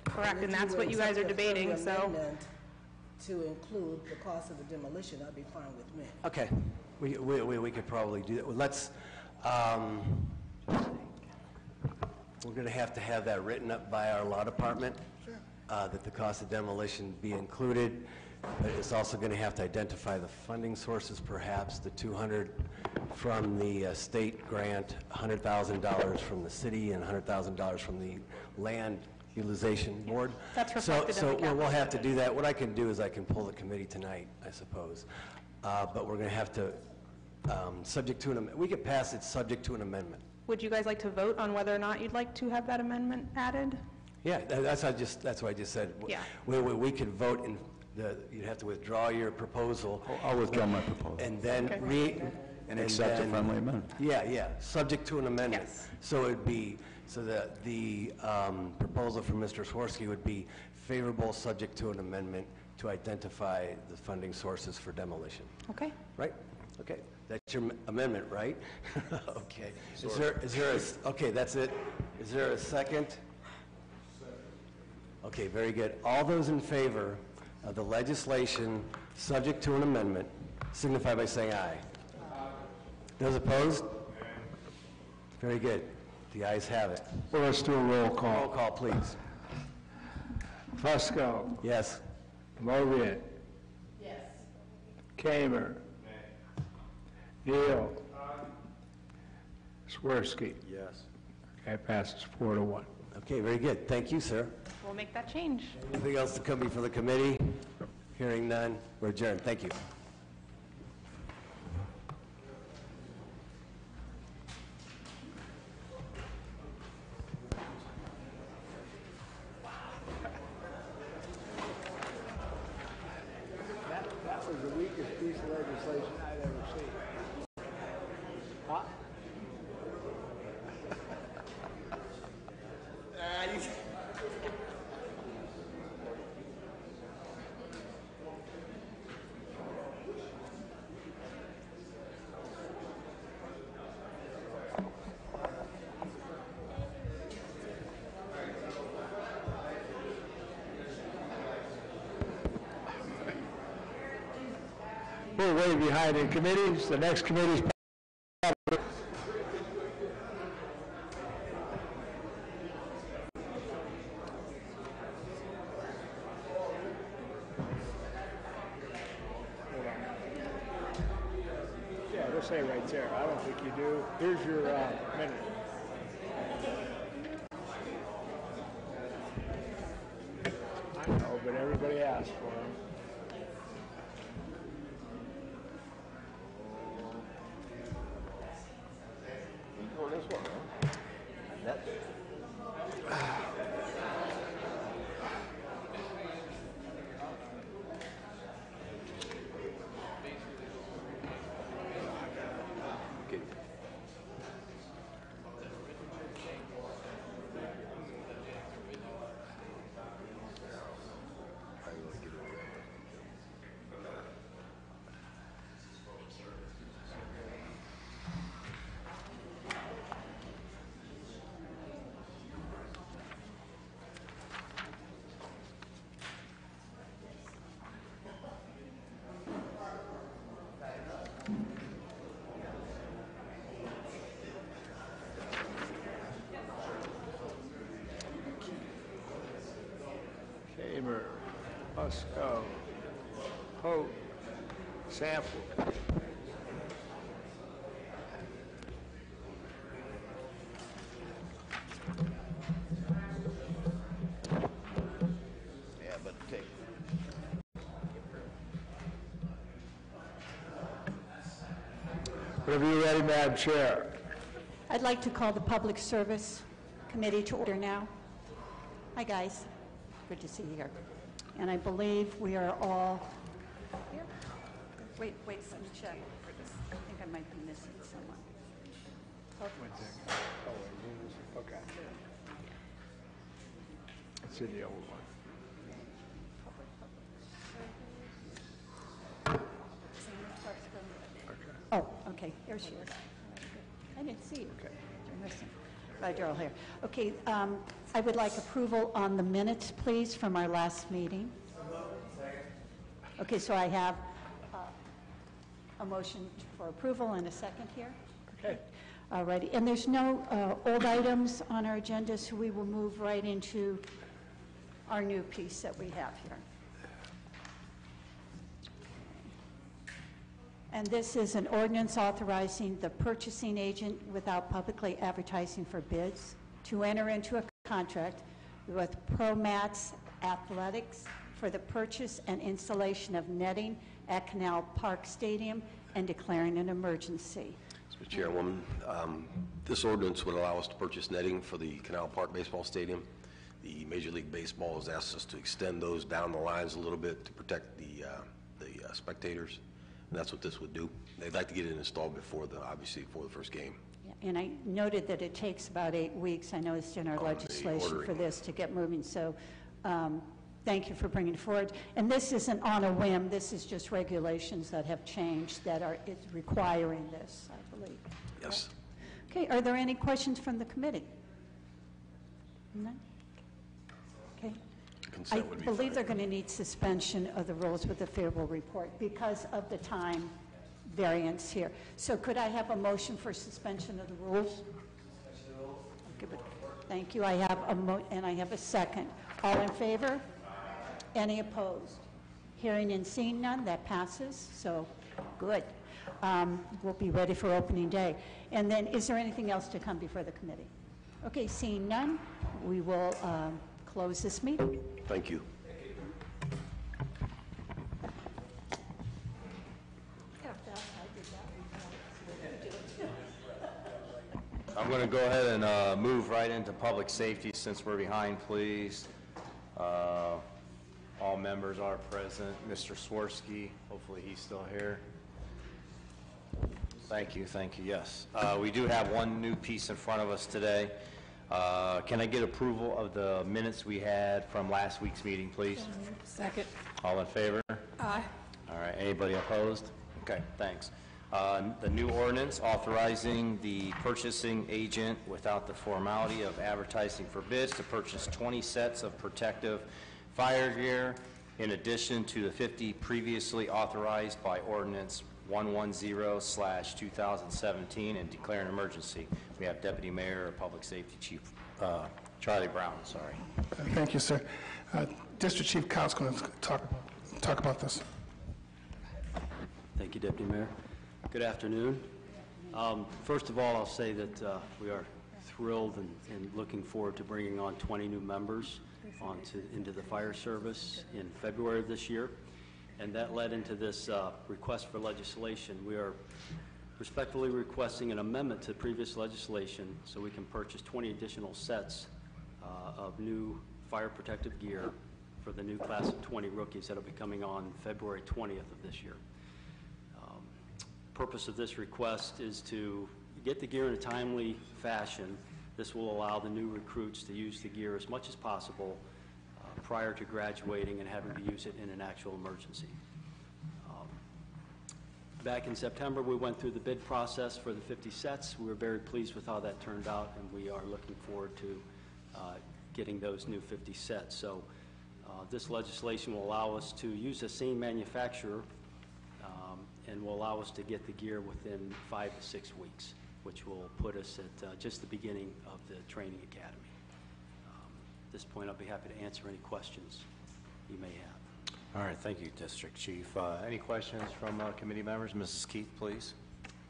Correct, if and that's would what you guys are accept a friendly debating, so. amendment to include the cost of the demolition, that'd be fine with me. Okay, we could probably do that. Well, let's, we're going to have that written up by our law department, that the cost of demolition be included, but it's also going to have to identify the funding sources, perhaps, the 200 from the state grant, $100,000 from the city, and $100,000 from the land utilization board. That's reflected in the So we'll capital have to do that. What I can do is I can pull the committee tonight, I suppose. But we're going to have to, subject to we could pass it subject to an amendment. Would you guys like to vote on whether or not you'd like to have that amendment added? Yeah, that's what I just said. Yeah. We could vote, and you'd have to withdraw your proposal. I'll withdraw my proposal. And then Okay. And accept a then- friendly amendment. Yeah, subject to an amendment. Yes. So it'd be, so that the proposal from Mr. Swirsky would be favorable, subject to an amendment to identify the funding sources for demolition. Okay. Right? Okay. That's your amendment, right? Okay. Okay, that's it. Is there a second? Okay, very good. All those in favor of the legislation subject to an amendment signify by saying aye. Those opposed? Very good. The ayes have it. Well, let's do a roll Roll call. call, please. Fusco. Yes. Movian. Yes. Kamer. Neal. Swirsky. Yes. Okay, passes 4-1. Okay, very good. Thank you, sir. We'll make that change. Anything else to come before the committee? Hearing none, we're adjourned. Thank you. That was the weakest piece of legislation I'd ever seen. We're way behind in committees. The next committee's yeah, they'll say right there. I don't think you do. Here's your minute. I know, but everybody asked for them. Oh, this one, huh? Okay. Kamer, Fusco, Hope, Sample. Yeah, but take. Whenever you're ready, Madam Chair. I'd like to call the Public Service Committee to order now. Hi, guys. Good to see you here. And I believe we are all here. Wait, let me check. I think I might be missing someone. Okay. It's in the old one. Oh, okay, here she is. I didn't see you. Okay. You're missing. Glad you're all here. Okay, I would like approval on the minutes, please, from our last meeting. Okay, so I have a motion for approval and a second here. Okay. All righty, and there's no old items on our agenda, so we will move right into our new piece that we have here. And this is an ordinance authorizing the purchasing agent without publicly advertising for bids to enter into a contract with ProMats Athletics for the purchase and installation of netting at Canal Park Stadium and declaring an emergency. Mr. Chairwoman, this ordinance would allow us to purchase netting for the Canal Park Baseball Stadium. The Major League Baseball has asked us to extend those down the lines a little bit to protect the spectators, and that's what this would do. They'd like to get it installed obviously before the first game. Yeah, and I noted that it takes about 8 weeks, I noticed in our legislation for this to get moving, so thank you for bringing it forward. And this isn't on a whim, this is just regulations that have changed that are requiring this, I believe. Yes. Okay, are there any questions from the committee? None? Okay. I Consent would be believe fine. they're going to need suspension of the rules with the favorable report because of the time variance here. So could I have a motion for suspension of the rules? Okay, but thank you. I have and I have a second. All in favor? Any opposed? Hearing and seeing none, that passes. So good. We'll be ready for opening day. And then, is there anything else to come before the committee? Okay, seeing none, we will close this meeting. Thank you. I'm going to go ahead and move right into public safety since we're behind, please. All members are present. Mr. Swirsky, hopefully he's still here. Thank you, yes. We do have one new piece in front of us today. Can I get approval of the minutes we had from last week's meeting, please? Second. All in favor? Aye. All right, anybody opposed? Okay, thanks. The new ordinance authorizing the purchasing agent without the formality of advertising for bids to purchase 20 sets of protective fire gear in addition to the 50 previously authorized by ordinance 110/2017 and declare an emergency. We have Deputy Mayor of Public Safety Chief Charlie Brown, sorry. Thank you, sir. District Chief Kyle's going to talk about this. Thank you, Deputy Mayor. Good afternoon. First of all, I'll say that we are thrilled and looking forward to bringing on 20 new members into the fire service in February of this year, and that led into this request for legislation. We are respectfully requesting an amendment to previous legislation so we can purchase 20 additional sets of new fire protective gear for the new class of 20 rookies that will be coming on February 20th of this year. Purpose of this request is to get the gear in a timely fashion. This will allow the new recruits to use the gear as much as possible prior to graduating and having to use it in an actual emergency. Back in September, we went through the bid process for the 50 sets. We were very pleased with how that turned out, and we are looking forward to getting those new 50 sets. So this legislation will allow us to use the same manufacturer and will allow us to get the gear within 5 to 6 weeks, which will put us at just the beginning of the training academy. At this point, I'll be happy to answer any questions you may have. All right, thank you, District Chief. Any questions from committee members? Mrs. Keith, please.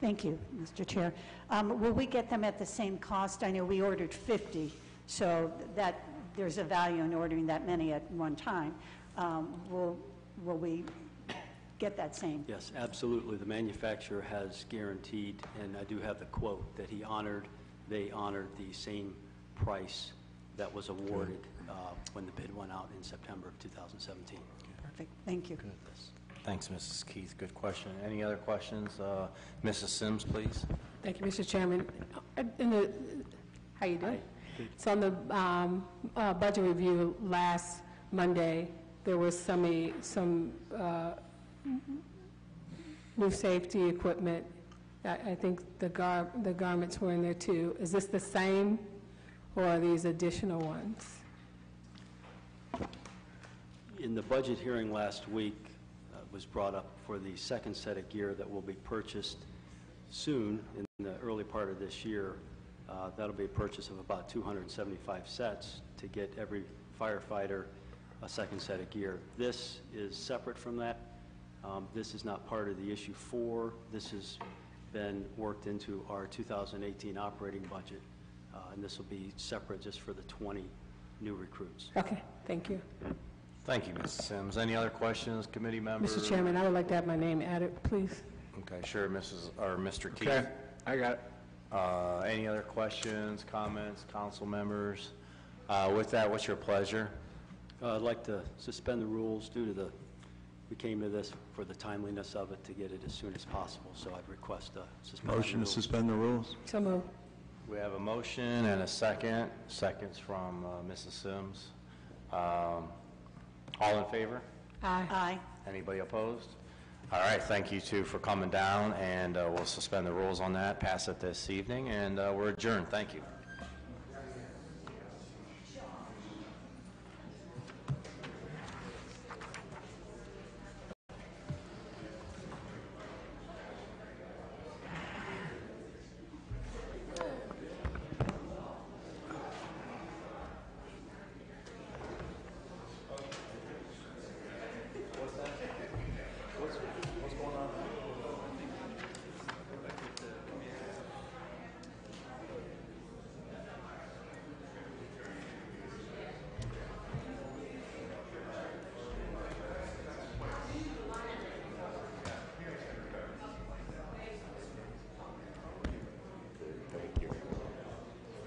Thank you, Mr. Chair. Will we get them at the same cost? I know we ordered 50, so that there's a value in ordering that many at one time. Will we get that same? Yes, absolutely. The manufacturer has guaranteed, and I do have the quote, that they honored the same price that was awarded when the bid went out in September of 2017. Perfect. Thank you. Thanks, Mrs. Keith. Good question. Any other questions? Mrs. Sims, please. Thank you, Mr. Chairman. How you doing? So on the budget review last Monday, there was some new safety equipment. I think the garments were in there too. Is this the same, or are these additional ones? In the budget hearing last week, was brought up for the second set of gear that will be purchased soon in the early part of this year. That'll be a purchase of about 275 sets to get every firefighter a second set of gear. This is separate from that. This is not part of the issue 4. This has been worked into our 2018 operating budget, and this will be separate just for the 20 new recruits. Okay, thank you. Thank you, Mrs. Sims. Any other questions, committee members? Mr. Chairman, I would like to have my name added, please. Okay, sure, Mr. Keith. Okay, I got it. Any other questions, comments, council members? With that, what's your pleasure? I'd like to suspend the rules due to we came to this for the timeliness of it to get it as soon as possible, so I'd request a suspension. Motion to suspend the rules? So moved. We have a motion and a second. Seconds from Mrs. Sims. All in favor? Aye. Aye. Anybody opposed? All right, thank you two for coming down, and we'll suspend the rules on that, pass it this evening, and we're adjourned. Thank you.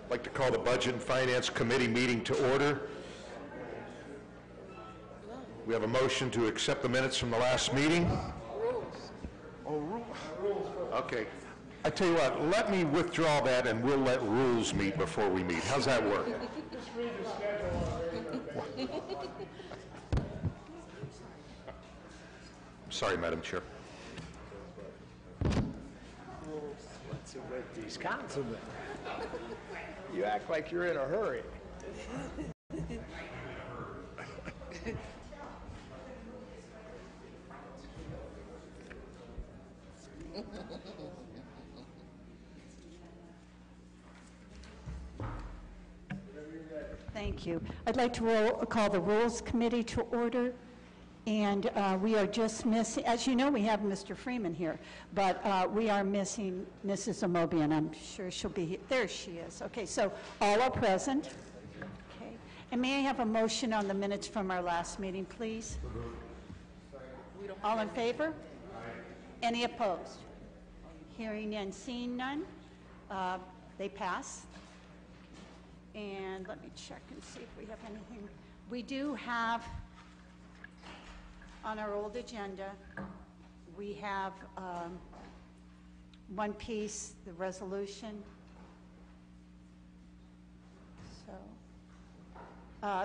I'd like to call the Budget and Finance Committee meeting to order. We have a motion to accept the minutes from the last meeting. Rules. Okay. I tell you what, let me withdraw that and we'll let rules meet before we meet. How's that work? Just read the schedule already. Sorry, Madam Chair. What's it with these councilmen? You act like you're in a hurry. Thank you. I'd like to call the Rules Committee to order. And we are just missing, as you know, we have Mr. Freeman here, but we are missing Mrs. Amobi, and I'm sure she'll be here. There she is. Okay, so all are present. Okay. And may I have a motion on the minutes from our last meeting, please? All in favor? Any opposed? Hearing and seeing none, they pass. And let me check and see if we have anything. We do have, on our old agenda, we have one piece, the resolution. So,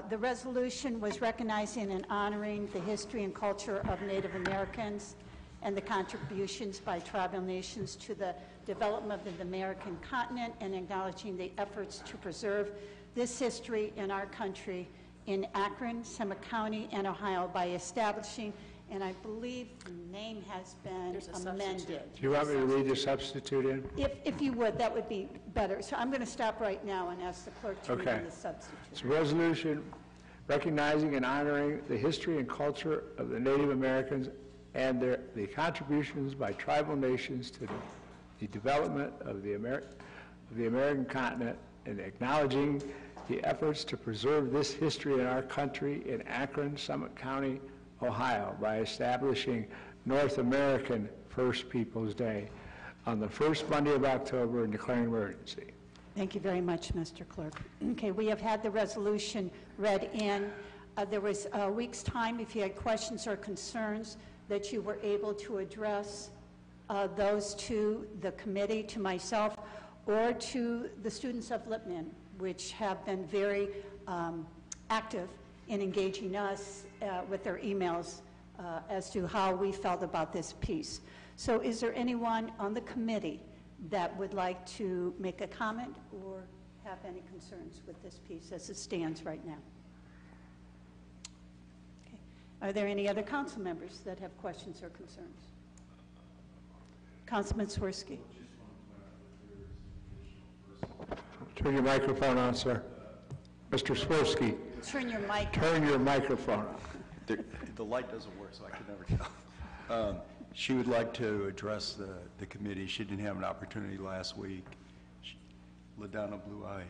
the resolution was recognizing and honoring the history and culture of Native Americans and the contributions by tribal nations to the development of the American continent, and acknowledging the efforts to preserve this history in our country in Akron, Summit County, and Ohio by establishing, and I believe the name has been amended. Do you want me to read the substitute in? If you would, that would be better. So I'm going to stop right now and ask the clerk to read in the substitute. It's a resolution recognizing and honoring the history and culture of the Native Americans and the contributions by tribal nations to the development of the American continent, and acknowledging the efforts to preserve this history in our country in Akron, Summit County, Ohio, by establishing North American First Peoples Day on the first Monday of October and declaring emergency. Thank you very much, Mr. Clerk. Okay, we have had the resolution read in. There was a week's time, if you had questions or concerns, that you were able to address those to the committee, to myself, or to the students of Lipman, which have been very active in engaging us with their emails as to how we felt about this piece. So is there anyone on the committee that would like to make a comment or have any concerns with this piece as it stands right now? Okay. Are there any other council members that have questions or concerns? Councilman Swirsky. Turn your microphone on, sir. Mr. Swirsky. Turn your mic. Turn your microphone on. The light doesn't work, so I can never tell. She would like to address the committee. She didn't have an opportunity last week. LaDonna Blue Eye.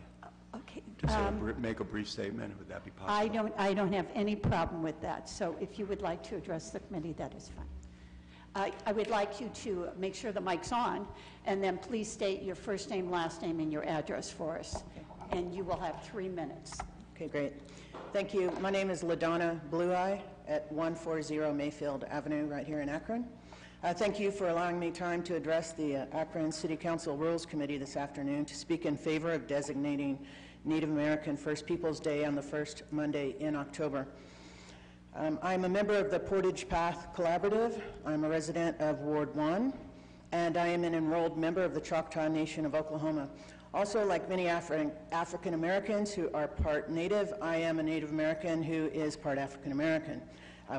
Okay. Just make a brief statement. Would that be possible? I don't have any problem with that. So if you would like to address the committee, that is fine. I would like you to make sure the mic's on, and then please state your first name, last name, and your address for us. Okay. And you will have 3 minutes. Okay, great. Thank you. My name is LaDonna Blue Eye at 140 Mayfield Avenue right here in Akron. Thank you for allowing me time to address the Akron City Council Rules Committee this afternoon to speak in favor of designating Native American First Peoples Day on the first Monday in October. I'm a member of the Portage Path Collaborative. I'm a resident of Ward 1, and I am an enrolled member of the Choctaw Nation of Oklahoma. Also, like many African Americans who are part Native, I am a Native American who is part African American,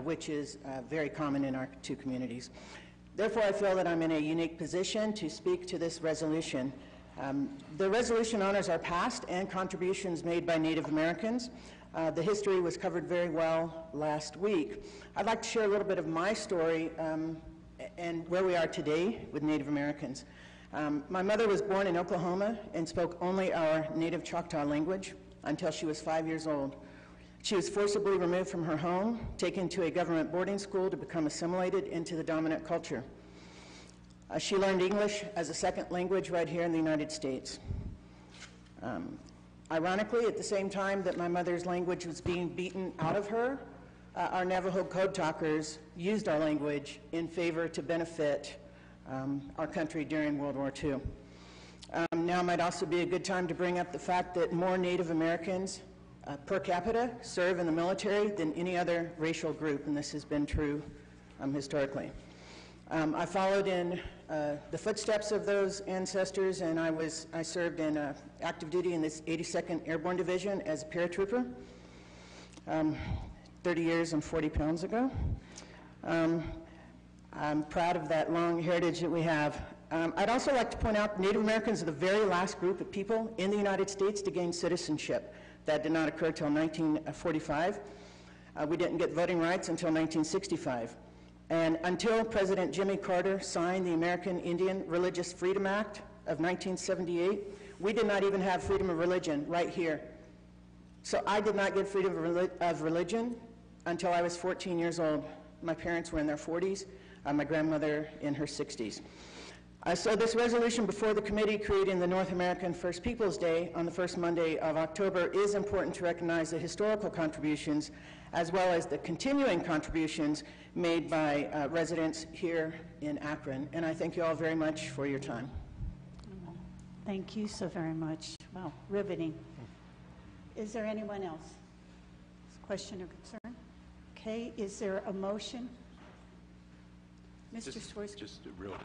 which is very common in our two communities. Therefore, I feel that I'm in a unique position to speak to this resolution. The resolution honors our past and contributions made by Native Americans. The history was covered very well last week. I'd like to share a little bit of my story and where we are today with Native Americans. My mother was born in Oklahoma and spoke only our native Choctaw language until she was 5 years old. She was forcibly removed from her home, taken to a government boarding school to become assimilated into the dominant culture. She learned English as a second language right here in the United States. Ironically, at the same time that my mother's language was being beaten out of her, our Navajo code talkers used our language in favor to benefit our country during World War II. Now might also be a good time to bring up the fact that more Native Americans per capita serve in the military than any other racial group, and this has been true historically. I followed in the footsteps of those ancestors, and I served in active duty in this 82nd Airborne Division as a paratrooper 30 years and 40 pounds ago. I'm proud of that long heritage that we have. I'd also like to point out Native Americans are the very last group of people in the United States to gain citizenship. That did not occur until 1945. We didn't get voting rights until 1965. And until President Jimmy Carter signed the American Indian Religious Freedom Act of 1978, we did not even have freedom of religion right here. So I did not get freedom of religion until I was 14 years old. My parents were in their 40s, my grandmother in her 60s. So this resolution before the committee creating the North American First Peoples Day on the first Monday of October is important to recognize the historical contributions as well as the continuing contributions made by residents here in Akron. And I thank you all very much for your time. Thank you so very much. Wow, riveting. Is there anyone else? Question or concern? Okay, is there a motion? Mr. Swirsky? Just a real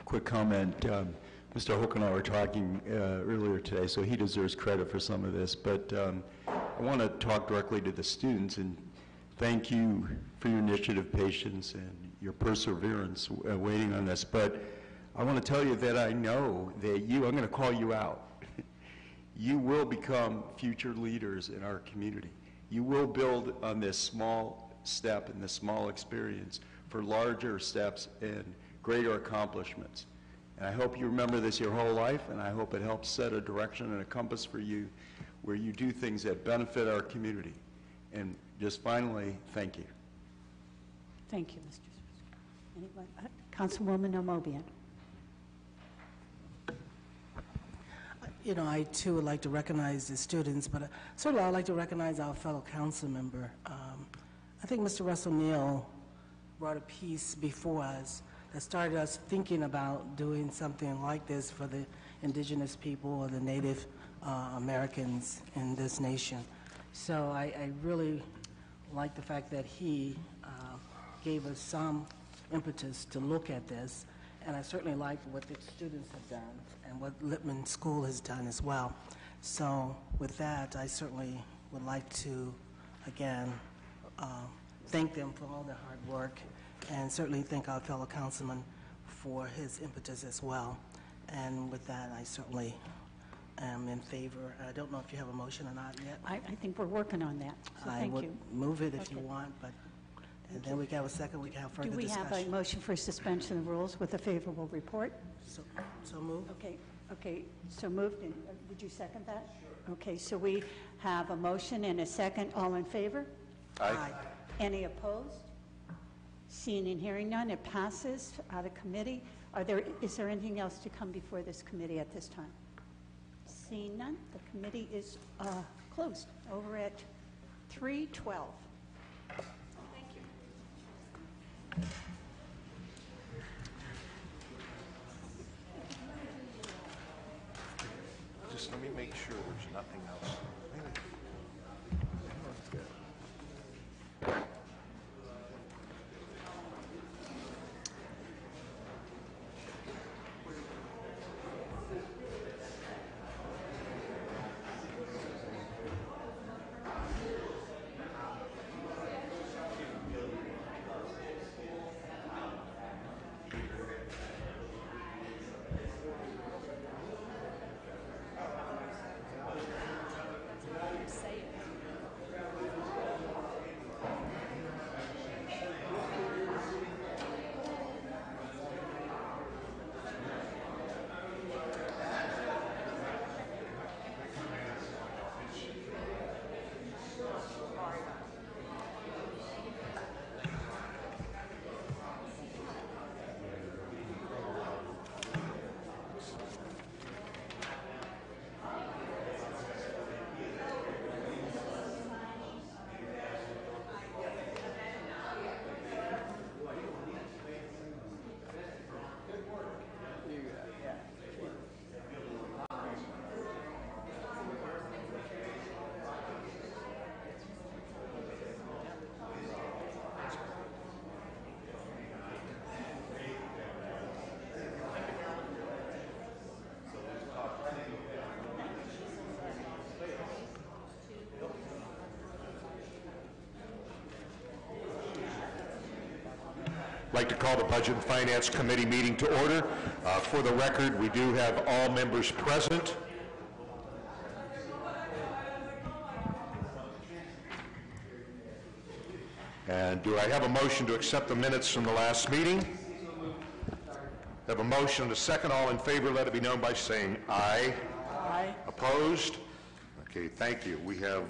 quick comment. Mr. Hoek and I were talking earlier today, so he deserves credit for some of this, but I want to talk directly to the students and thank you for your initiative, patience, and your perseverance waiting on this. But I want to tell you that I know that I'm going to call you out. You will become future leaders in our community. You will build on this small step and this small experience for larger steps and greater accomplishments. And I hope you remember this your whole life, and I hope it helps set a direction and a compass for you where you do things that benefit our community. And just finally, thank you. Thank you, Mr. Swirsky. Anyone? Councilwoman Omobian. You know, I too would like to recognize the students, but certainly I'd like to recognize our fellow council member. I think Mr. Russell Neal brought a piece before us that started us thinking about doing something like this for the indigenous people or the Native Americans in this nation. So I really like the fact that he gave us some impetus to look at this, and I certainly like what the students have done and what Lippman School has done as well. So with that, I certainly would like to, again, thank them for all their hard work, and certainly thank our fellow councilman for his impetus as well. And with that, I certainly am in favor. I don't know if you have a motion or not yet. I think we're working on that, so thank you. I would move it if you want, but and then we can have a second, we can have further discussion. Do we have a motion for suspension of the rules with a favorable report? So moved. Okay, so moved, and would you second that? Sure. Okay, so we have a motion and a second. All in favor? Aye. Any opposed? Seeing and hearing none, it passes out of committee. Is there anything else to come before this committee at this time? Seeing none, the committee is closed over at 3:12. Just let me make sure there's nothing else. I'd like to call the Budget and Finance Committee meeting to order. For the record, we do have all members present. And do I have a motion to accept the minutes from the last meeting? I have a motion and a second. All in favor, let it be known by saying aye. Aye. Opposed? Okay, thank you. We have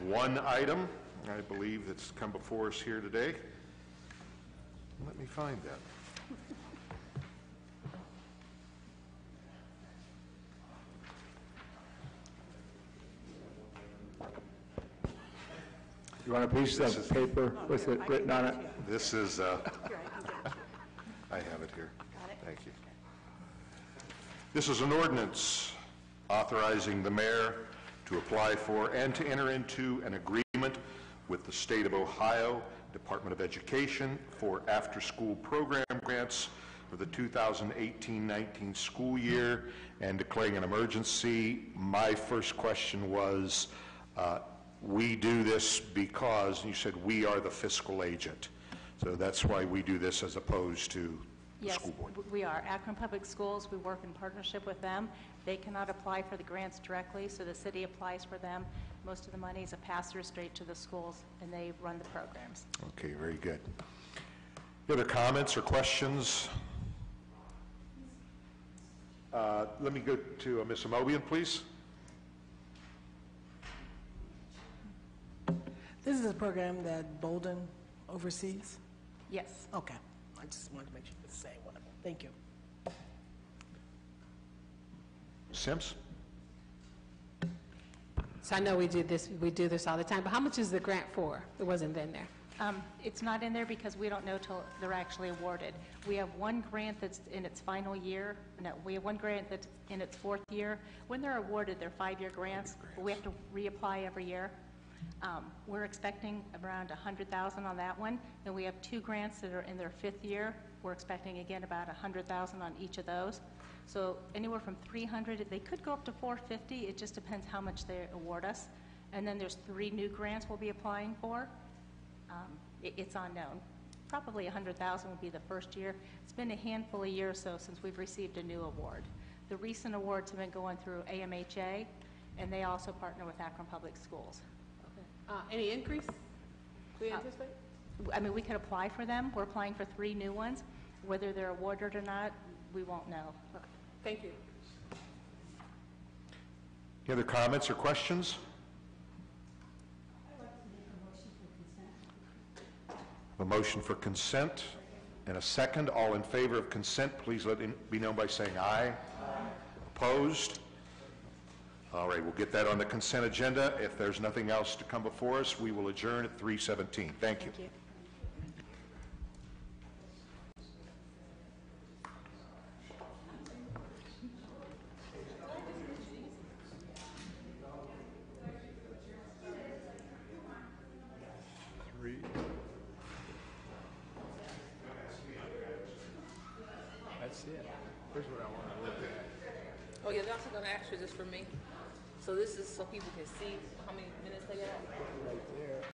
one item, I believe, that's come before us here today. Let me find that. You want a piece of paper with it written on it? This is, I have it here. Thank you. This is an ordinance authorizing the mayor to apply for and to enter into an agreement with the State of Ohio Department of Education for after-school program grants for the 2018-19 school year and declaring an emergency. My first question was, we do this because, you said we are the fiscal agent. So that's why we do this as opposed to the Yes, school board. we are. Akron Public Schools, we work in partnership with them. They cannot apply for the grants directly, so the city applies for them. Most of the money is a pass-through straight to the schools, and they run the programs. Okay, very good. Any other comments or questions? Let me go to Ms. Amobian, please. This is a program that Bolden oversees? Yes. Okay. I just wanted to make sure it's the same one. Thank you. Sims? So I know we do this all the time, but how much is the grant for? It wasn't in there. It's not in there because we don't know till they're actually awarded. We have one grant that's in its final year. No, we have one grant that's in its fourth year. When they're awarded, they're 5-year grants, but we have to reapply every year. We're expecting around $100,000 on that one, and we have 2 grants that are in their 5th year. We're expecting again about $100,000 on each of those. So anywhere from $300, they could go up to $450. It just depends how much they award us. And then there's 3 new grants we'll be applying for. It's unknown. Probably $100,000 will be the first year. It's been a handful of years so since we've received a new award. The recent awards have been going through AMHA, and they also partner with Akron Public Schools. Any increase? Do we anticipate? I mean, we could apply for them. We're applying for 3 new ones. Whether they're awarded or not, we won't know. Okay. Thank you. Any other comments or questions? A motion for consent and a second. All in favor of consent, please let it be known by saying aye. Opposed? All right, we'll get that on the consent agenda. If there's nothing else to come before us, we will adjourn at 3:17. Thank you. Thank you. That's it. Here's what I want to look at. Oh, yeah, they're also going to ask you this for me. So this is so people can see how many minutes they got? Right there.